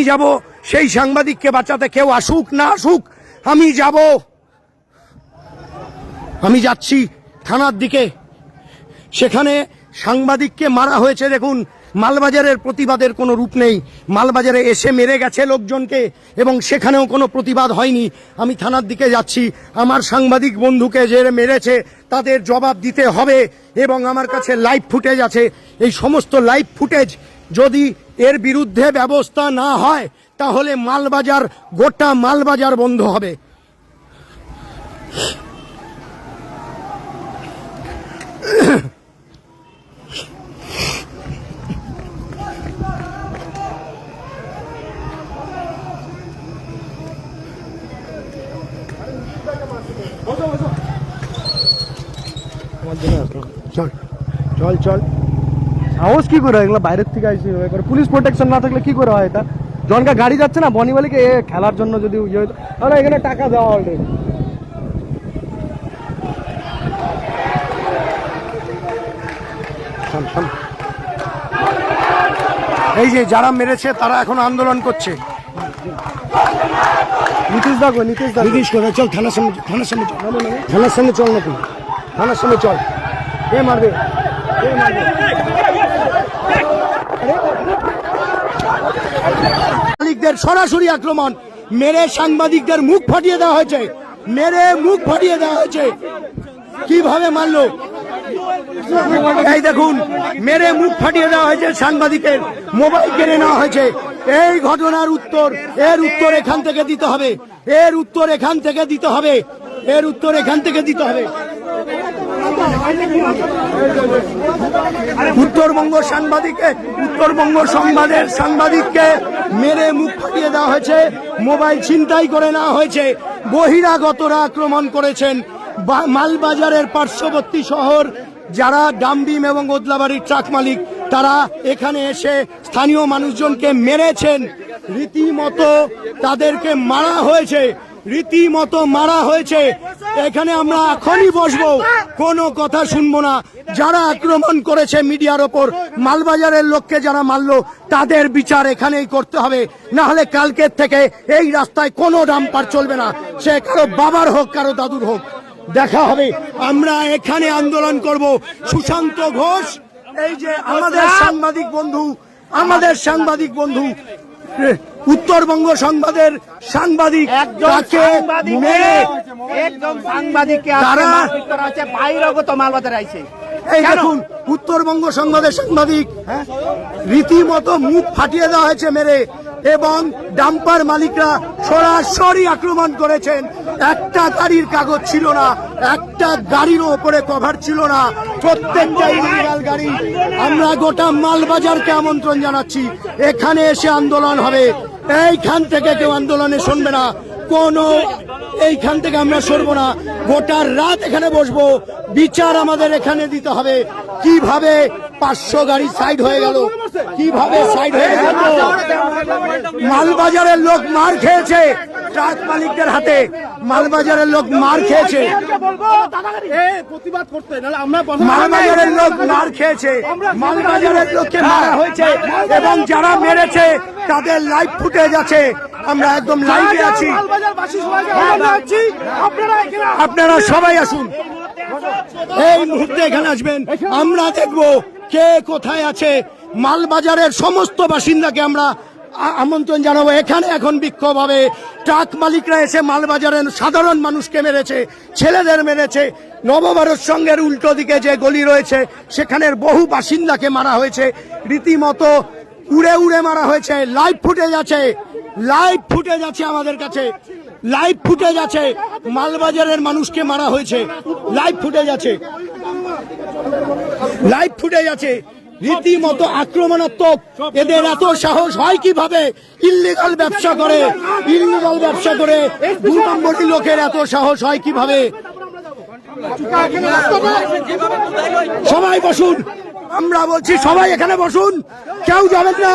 S2: যাব। সেই সাংবাদিককে বাঁচাতে, কেউ আসুক না আসুক, আমি যাব। আমি যাচ্ছি থানার দিকে। সেখানে সাংবাদিককে মারা হয়েছে। দেখুন, মালবাজারের প্রতিবাদের কোনো রূপ নেই। মালবাজারে এসে মেরে গেছে লোকজনকে এবং সেখানেও কোনো প্রতিবাদ হয়নি। আমি থানার দিকে যাচ্ছি। আমার সাংবাদিক বন্ধুকে যে মেরেছে তাদের জবাব দিতে হবে এবং আমার কাছে লাইভ ফুটেজ আছে। এই সমস্ত লাইভ ফুটেজ যদি এর বিরুদ্ধে ব্যবস্থা না হয়, তাহলে মালবাজার, গোটা মালবাজার বন্ধ হবে। চল চল চল,
S10: সাহস কি করে এগুলো বাইরের থেকে আসে, পুলিশ প্রোটেকশন না থাকলে কি করে হয় এটা? জনকা গাড়ি যাচ্ছে না বনিবালিকে খেলার জন্য, যদি ইয়ে হতো তাহলে এখানে টাকা দেওয়া অলরেডি।
S2: এই যে যারা মেরেছে তারা এখন আন্দোলন করছে।
S10: নীতিশ দা
S2: নীতিশ করে চল থানার সামনে, থানার সামনে চল, থানার সামনে চল না, তুই থানার সামনে চল। কে মারবে? সাংবাদিকদের সরাসরি আক্রমণ, মেরে সাংবাদিকদের মুখ ফাটিয়ে দেওয়া হয়েছে, কিভাবে মারলো? এই দেখুন, মেরে মুখ ফাটিয়ে দেওয়া হয়েছে সাংবাদিকের, মোবাইল কেড়ে নেওয়া হয়েছে। এই ঘটনার উত্তর, এর উত্তর এখান থেকে দিতে হবে, এর উত্তর এখান থেকে দিতে হবে, এর উত্তর এখান থেকে দিতে হবে। উত্তরবঙ্গ সংবাদের সাংবাদিককে মেরে মুখ ফাটিয়ে দেওয়া হয়েছে, মোবাইল ছিনতাই করে নেওয়া হয়েছে। বহিরাগতরা আক্রমণ করেছেন। মালবাজারের পার্শ্ববর্তী শহর যারা ডামডিম এবং ওদলাবাড়ির ট্রাক মালিক, তারা এখানে এসে স্থানীয় মানুষজনকে মেরেছেন। রীতিমতো তাদেরকে মারা হয়েছে, রীতিমতো মারা হয়েছে। এখানে আমরা এখনই বসবো, কোনো কথা শুনবো না। যারা আক্রমণ করেছে মিডিয়ার ওপর, মালবাজারের লোককে যারা মারলো, তাদের বিচার এখানেই করতে হবে। না হলে কালকের থেকে এই রাস্তায় কোনো ডাম্পার চলবে না, সে কারো বাবার হোক, কারো দাদুর হোক। দেখা হবে, আমরা এখানে আন্দোলন করব। সুশান্ত ঘোষ, এই যে আমাদের সাংবাদিক বন্ধু উত্তরবঙ্গ সংবাদের সাংবাদিক, তাকে মেরে তারা
S5: বাইরগত মালবাজার আইছে।
S2: এই দেখুন, উত্তরবঙ্গ সংবাদের সাংবাদিক রীতিমতো মুখ ফাটিয়ে দেওয়া হয়েছে মেরে, এবং ডাম্পার মালিকরা সরাসরি আক্রমণ করেছেন। একটা গাড়ির কাগজ ছিল না, একটা গাড়ির ওপরে কভার ছিল না, প্রত্যেকটা ইলিগাল গাড়ি। আমরা গোটা মালবাজারকে আমন্ত্রণ জানাচ্ছি, এখানে এসে আন্দোলন হবে। এইখান থেকে কেউ আন্দোলনে শুনবে না, এইখান থেকে আমরা সরবো না। গোটা রাত এখানে বসবো, বিচার আমাদের এখানে দিতে হবে। কিভাবে 500 গাড়ি সাইড হয়ে গেল, কিভাবে সাইড হয়ে গেল? মালবাজারের লোক মার খেয়েছে ট্রাক মালিকদের হাতে, মালবাজারের লোক মার খেয়েছে, মালবাজারের লোক মার খেয়েছে, মালবাজারের লোককে মারা হয়েছে, এবং যারা মেরেছে তাদের লাইভ ফুটেজ আছে। আমরা একদম লাইভে আছি, আপনারা সবাই আসুন, এই মুহূর্তে এখানে আসবেন। আমরা দেখব কে কোথায় আছে। মালবাজারের সমস্ত বাসিন্দাকে আমরা আমন্ত্রণ জানাবো। এখানে এখন বিক্ষোভ হবে। ট্রাক মালিকরা এসে মালবাজারের সাধারণ মানুষকে মেরেছে, ছেলেদের মেরেছে। নবভারত সংঘের উল্টো দিকে যে গলি রয়েছে, সেখানের বহু বাসিন্দাকে মারা হয়েছে, রীতিমতো উড়ে উড়ে মারা হয়েছে। লাইভ ফুটেজ আছে, লাইভ ফুটেজ আছে আমাদের কাছে, লাইভ ফুটেজ আছে। মালবাজারের মানুষকে মারা হয়েছে, লাইভ ফুটেজ আছে, লাইভ ফুটেজ আছে। রীতিমতো আক্রমণাত্মক। এদের এত সাহস হয় কিভাবে? ইল্লিগাল ব্যবসা করে, ইল্লিগাল ব্যবসা করে 2 নম্বরী লোকের এত সাহস হয় কিভাবে? সবাই বসুন, আমরা বলছি সবাই এখানে বসুন, কেউ যাবেন না।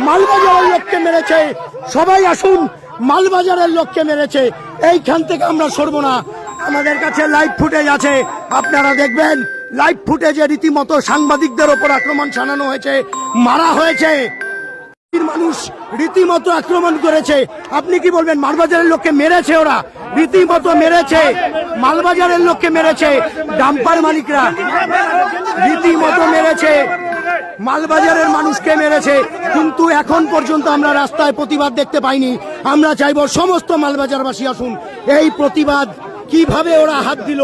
S2: মালবাজারের লোককে মেরেছে, সবাই আসুন। মালবাজারের লোককে মেরেছে, এইখান থেকে আমরা সরবো না। আমাদের কাছে লাইভ ফুটেজ আছে, আপনারা দেখবেন। লাইভ ফুটেজে রীতিমতো সাংবাদিকদের ওপর আক্রমণ চালানো হয়েছে, মারা হয়েছে। মানুষ রীতিমতো আক্রমণ করেছে। আপনি কি বলবেন? মালবাজারের লোককে মেরেছে, ওরা রীতিমতো মেরেছে, মালবাজারের লোককে মেরেছে। ডাম্পার মালিকরা রীতিমতো মেরেছে, মালবাজারের মানুষকে মেরেছে। কিন্তু এখন পর্যন্ত আমরা রাস্তায় প্রতিবাদ দেখতে পাইনি। আমরা চাইবো সমস্ত মালবাজারবাসী আসুন। এই প্রতিবাদ কিভাবে ওরা হাত দিল,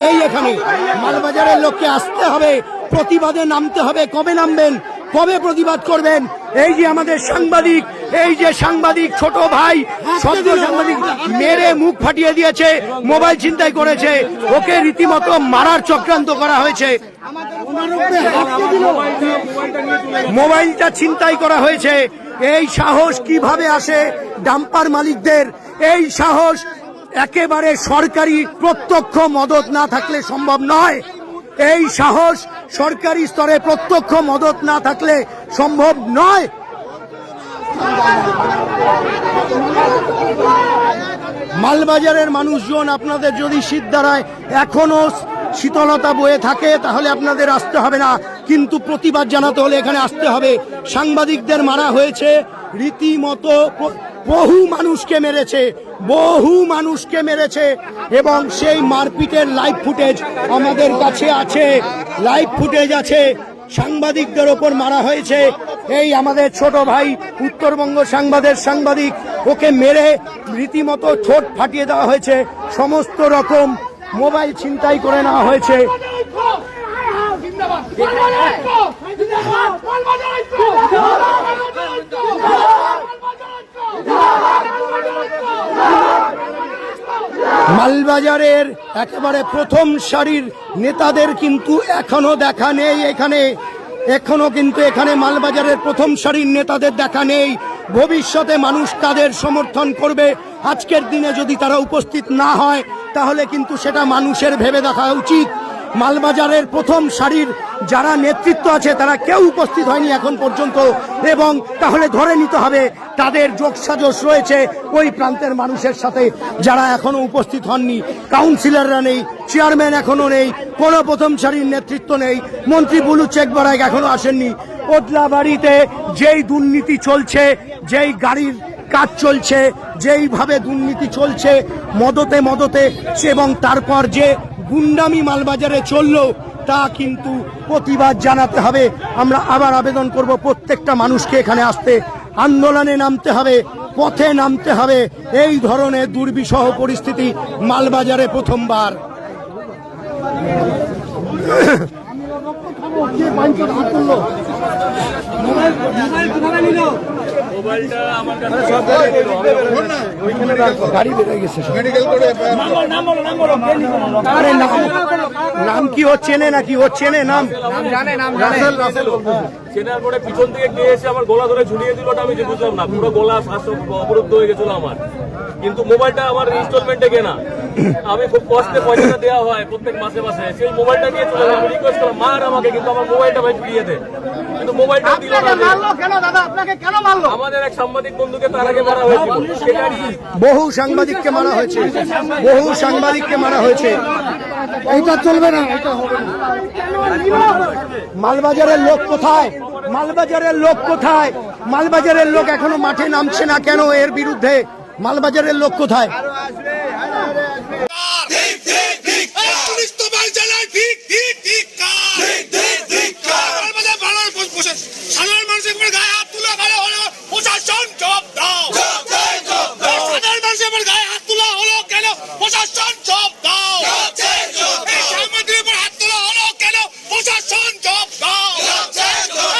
S2: এই এখানে মালবাজারের লোককে আসতে হবে, প্রতিবাদে নামতে হবে। কবে নামবেন? কবে প্রতিবাদ করবেন? এই যে আমাদের সাংবাদিক, এই যে সাংবাদিক ছোট ভাই, সদ্য সাংবাদিক মেরে মুখ ফাটিয়ে দিয়েছে, মোবাইল ছিনতাই করেছে, ওকে রীতিমতো মারার চক্রান্ত করা হয়েছে, মোবাইলটা ছিনতাই করা হয়েছে। এই সাহস কিভাবে আসে ডাম্পার মালিকদের? এই সাহস একেবারে সরকারি প্রত্যক্ষ মদত না থাকলে সম্ভব নয়। এই সাহস সরকারি স্তরে প্রত্যক্ষ মদত না থাকলে সম্ভব নয়। মালবাজারের মানুষজন, আপনাদের যদি শীত দাঁড়ায়, এখনো শীতলতা বয়ে থাকে তাহলে আপনাদের আসতে হবে না, কিন্তু প্রতিবাদ জানাতে হলে এখানে আসতে হবে। সাংবাদিকদের মারা হয়েছে, রীতিমতো বহু মানুষকে মেরেছে এবং সেই মারপিটের লাইভ ফুটেজ আমাদের কাছে আছে, সাংবাদিকদের ওপর মারা হয়েছে। এই আমাদের ছোট ভাই উত্তরবঙ্গ সাংবাদিক, ওকে মেরে রীতিমতো ঠোঁট ফাটিয়ে দেওয়া হয়েছে, সমস্ত রকম মোবাইল ছিনতাই করে নেওয়া হয়েছে। মালবাজারের একেবারে প্রথম সারির নেতাদের কিন্তু এখনো দেখা নেই এখানে মালবাজারের প্রথম সারির নেতাদের দেখা নেই। ভবিষ্যতে মানুষ তাদের সমর্থন করবে। আজকের দিনে যদি তারা উপস্থিত না হয় তাহলে কিন্তু সেটা মানুষের ভেবে দেখা উচিত। মালবাজারের প্রথম সারির যারা নেতৃত্ব আছে তারা কেউ উপস্থিত হয়নি এখন পর্যন্ত, এবং তাহলে ধরে নিতে হবে তাদের যোগসাজশ রয়েছে ওই প্রান্তের মানুষের সাথে যারা এখনো উপস্থিত হননি। কাউন্সিলররা নেই, চেয়ারম্যান এখনো নেই, কোনো প্রথম সারির নেতৃত্ব নেই, মন্ত্রী বুলু চেকবারায় এখনো আসেননি। ওদলাবাড়িতে যেই দুর্নীতি চলছে, যেই গাড়ির কাজ চলছে, যেইভাবে দুর্নীতি চলছে মদতে এবং তারপর যে গুন্ডামি মালবাজারে চললো, তা কিন্তু প্রতিবাদ জানাতে হবে। আমরা আবার আবেদন করব প্রত্যেকটা মানুষকে এখানে আসতে, আন্দোলনে নামতে হবে, পথে নামতে হবে। এই ধরনের দুর্বিষহ পরিস্থিতি মালবাজারে প্রথমবার। গাড়ি বেরিয়ে গেছে। নাম কি হচ্ছে নাকি হচ্ছে নাম
S7: চেনার পরে পিছন থেকে গিয়ে এসে আমার গলা ধরে ঝুলিয়ে দিল, আমি যে বুঝলাম না, পুরো গলা শ্বাস অবরুদ্ধ হয়ে গেছিল আমার। কিন্তু মোবাইলটা আমার ইনস্টলমেন্টে কেনা, আমি খুব কষ্টে পয়সাটা দেওয়া হয় প্রত্যেক মাসে সেই মোবাইলটা নিয়ে চলে আমি রিকোয়েস্ট করলাম মার আমাকে, কিন্তু আমার মোবাইলটা ভাই ফিরিয়ে দে, কিন্তু মোবাইলটা দিল না। আমাদের এক সাংবাদিক বন্ধুকে তার আগে মারা হয়েছিল,
S2: বহু সাংবাদিককে মারা হয়েছে। এইটা চলবে না। মালবাজারের লোক কোথায়? মালবাজারের লোক এখনো মাঠে নামছে না কেন? এর বিরুদ্ধে মালবাজারের লোক কোথায়?
S5: সাধারণ মানুষের গায়ে হাত তুলা হলো প্রশাসন জবাব দাও। সাধারণ মানুষের গায়ে হাত তুলা হলো কেন? প্রশাসন জবাব দাও। সাংবাদিকের উপর হাত তোলা হলো কেন? প্রশাসন জবাব দাও।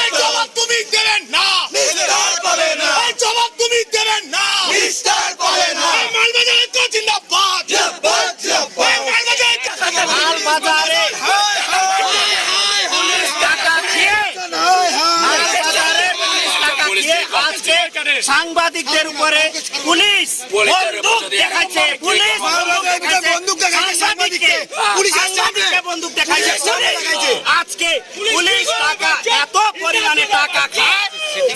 S5: এই জবাব তুমি দেবেন না, এই জবাব তুমি দেবেন না। মালবাজারে তো জিন্দাবাদ। মালবাজারে সাংবাদিকদের উপরে পুলিশ বন্দুক দেখাচ্ছে, বন্দুক দেখাচ্ছে। আজকে পুলিশ টাকা এত পরিমাণে টাকা খায়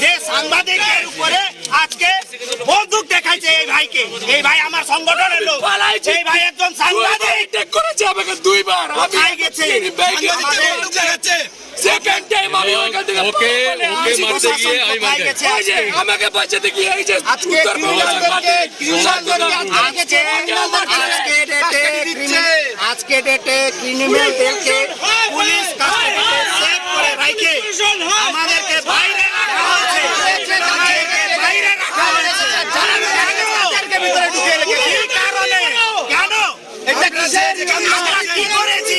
S5: যে সাংবাদিকদের উপরে আজকে বন্দুক দেখাচ্ছে। এই ভাই আমার সংগঠনের লোক, এই ভাই একজন সাংবাদিক করেছে আমাকে 2 বার। কোথায় গেছে? সেকেন্ড টাইম আমি ওইখান থেকে ওকে মারতে গিয়ে আমি আমাকে বাঁচাতে গিয়ে এই যে আজকে ডেটে ক্রিমিনালদেরকে পুলিশ কাস্টডিতে সেভ করে রাখে আমাদেরকে বাইরে রাখা হয়েছে, বাইরে রাখা হয়েছে। ভিতরে ঢুকে রেখেছে এই কারণে। কেন? এটা আমরা কি করেছি?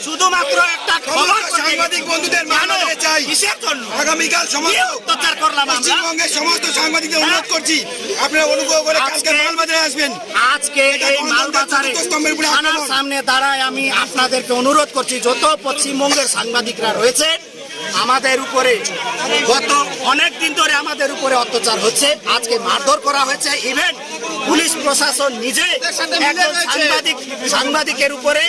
S5: শুধুমাত্র একটা খবর সাংবাদিক বন্ধুদের মানতে চাই। কিসের জন্য? আগামীকাল সমস্ত অত্যাচার করলাম পশ্চিমবঙ্গের সমস্ত সাংবাদিকদের অনুরোধ করছি আপনারা অনুগ্রহ করে আজকে মালবাজারে আসবেন। আজকে এই মালবাজারে থানার সামনে দাঁড়ায় আমি আপনাদেরকে অনুরোধ করছি, যত পশ্চিমবঙ্গের সাংবাদিকরা রয়েছে আমাদের উপরে গত অনেক দিন ধরে আমাদের উপরে অত্যাচার হচ্ছে, আজকে মারধর করা হয়েছে। ইভেন পুলিশ প্রশাসন নিজে একজন সাংবাদিকের উপরে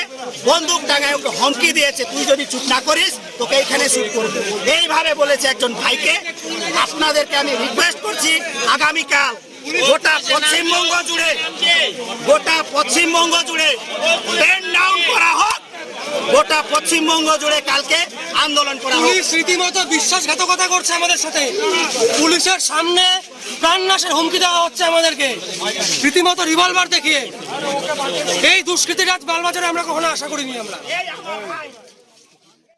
S5: বন্দুক টাঙায় ওকে হুমকি দিয়েছে, তুই যদি চুপ না করিস তোকে এখানে শুট করবে, এইভাবে বলেছে একজন ভাইকে। আপনাদেরকে আমি রিকোয়েস্ট করছি আগামীকাল গোটা পশ্চিমবঙ্গ জুড়ে পেন ডাউন করা হোক গোটা পশ্চিমবঙ্গ জুড়ে কালকে আন্দোলন করা হবে।
S9: পুলিশ রীতিমতো বিশ্বাসঘাতকতা করছে আমাদের সাথে, পুলিশের সামনে প্রাণনাশের হুমকি দেওয়া হচ্ছে আমাদেরকে রীতিমতো রিভলভার দেখিয়ে। এই দুষ্কৃতিরাজ মালবাজারে আমরা কখনো আশা করিনি আমরা।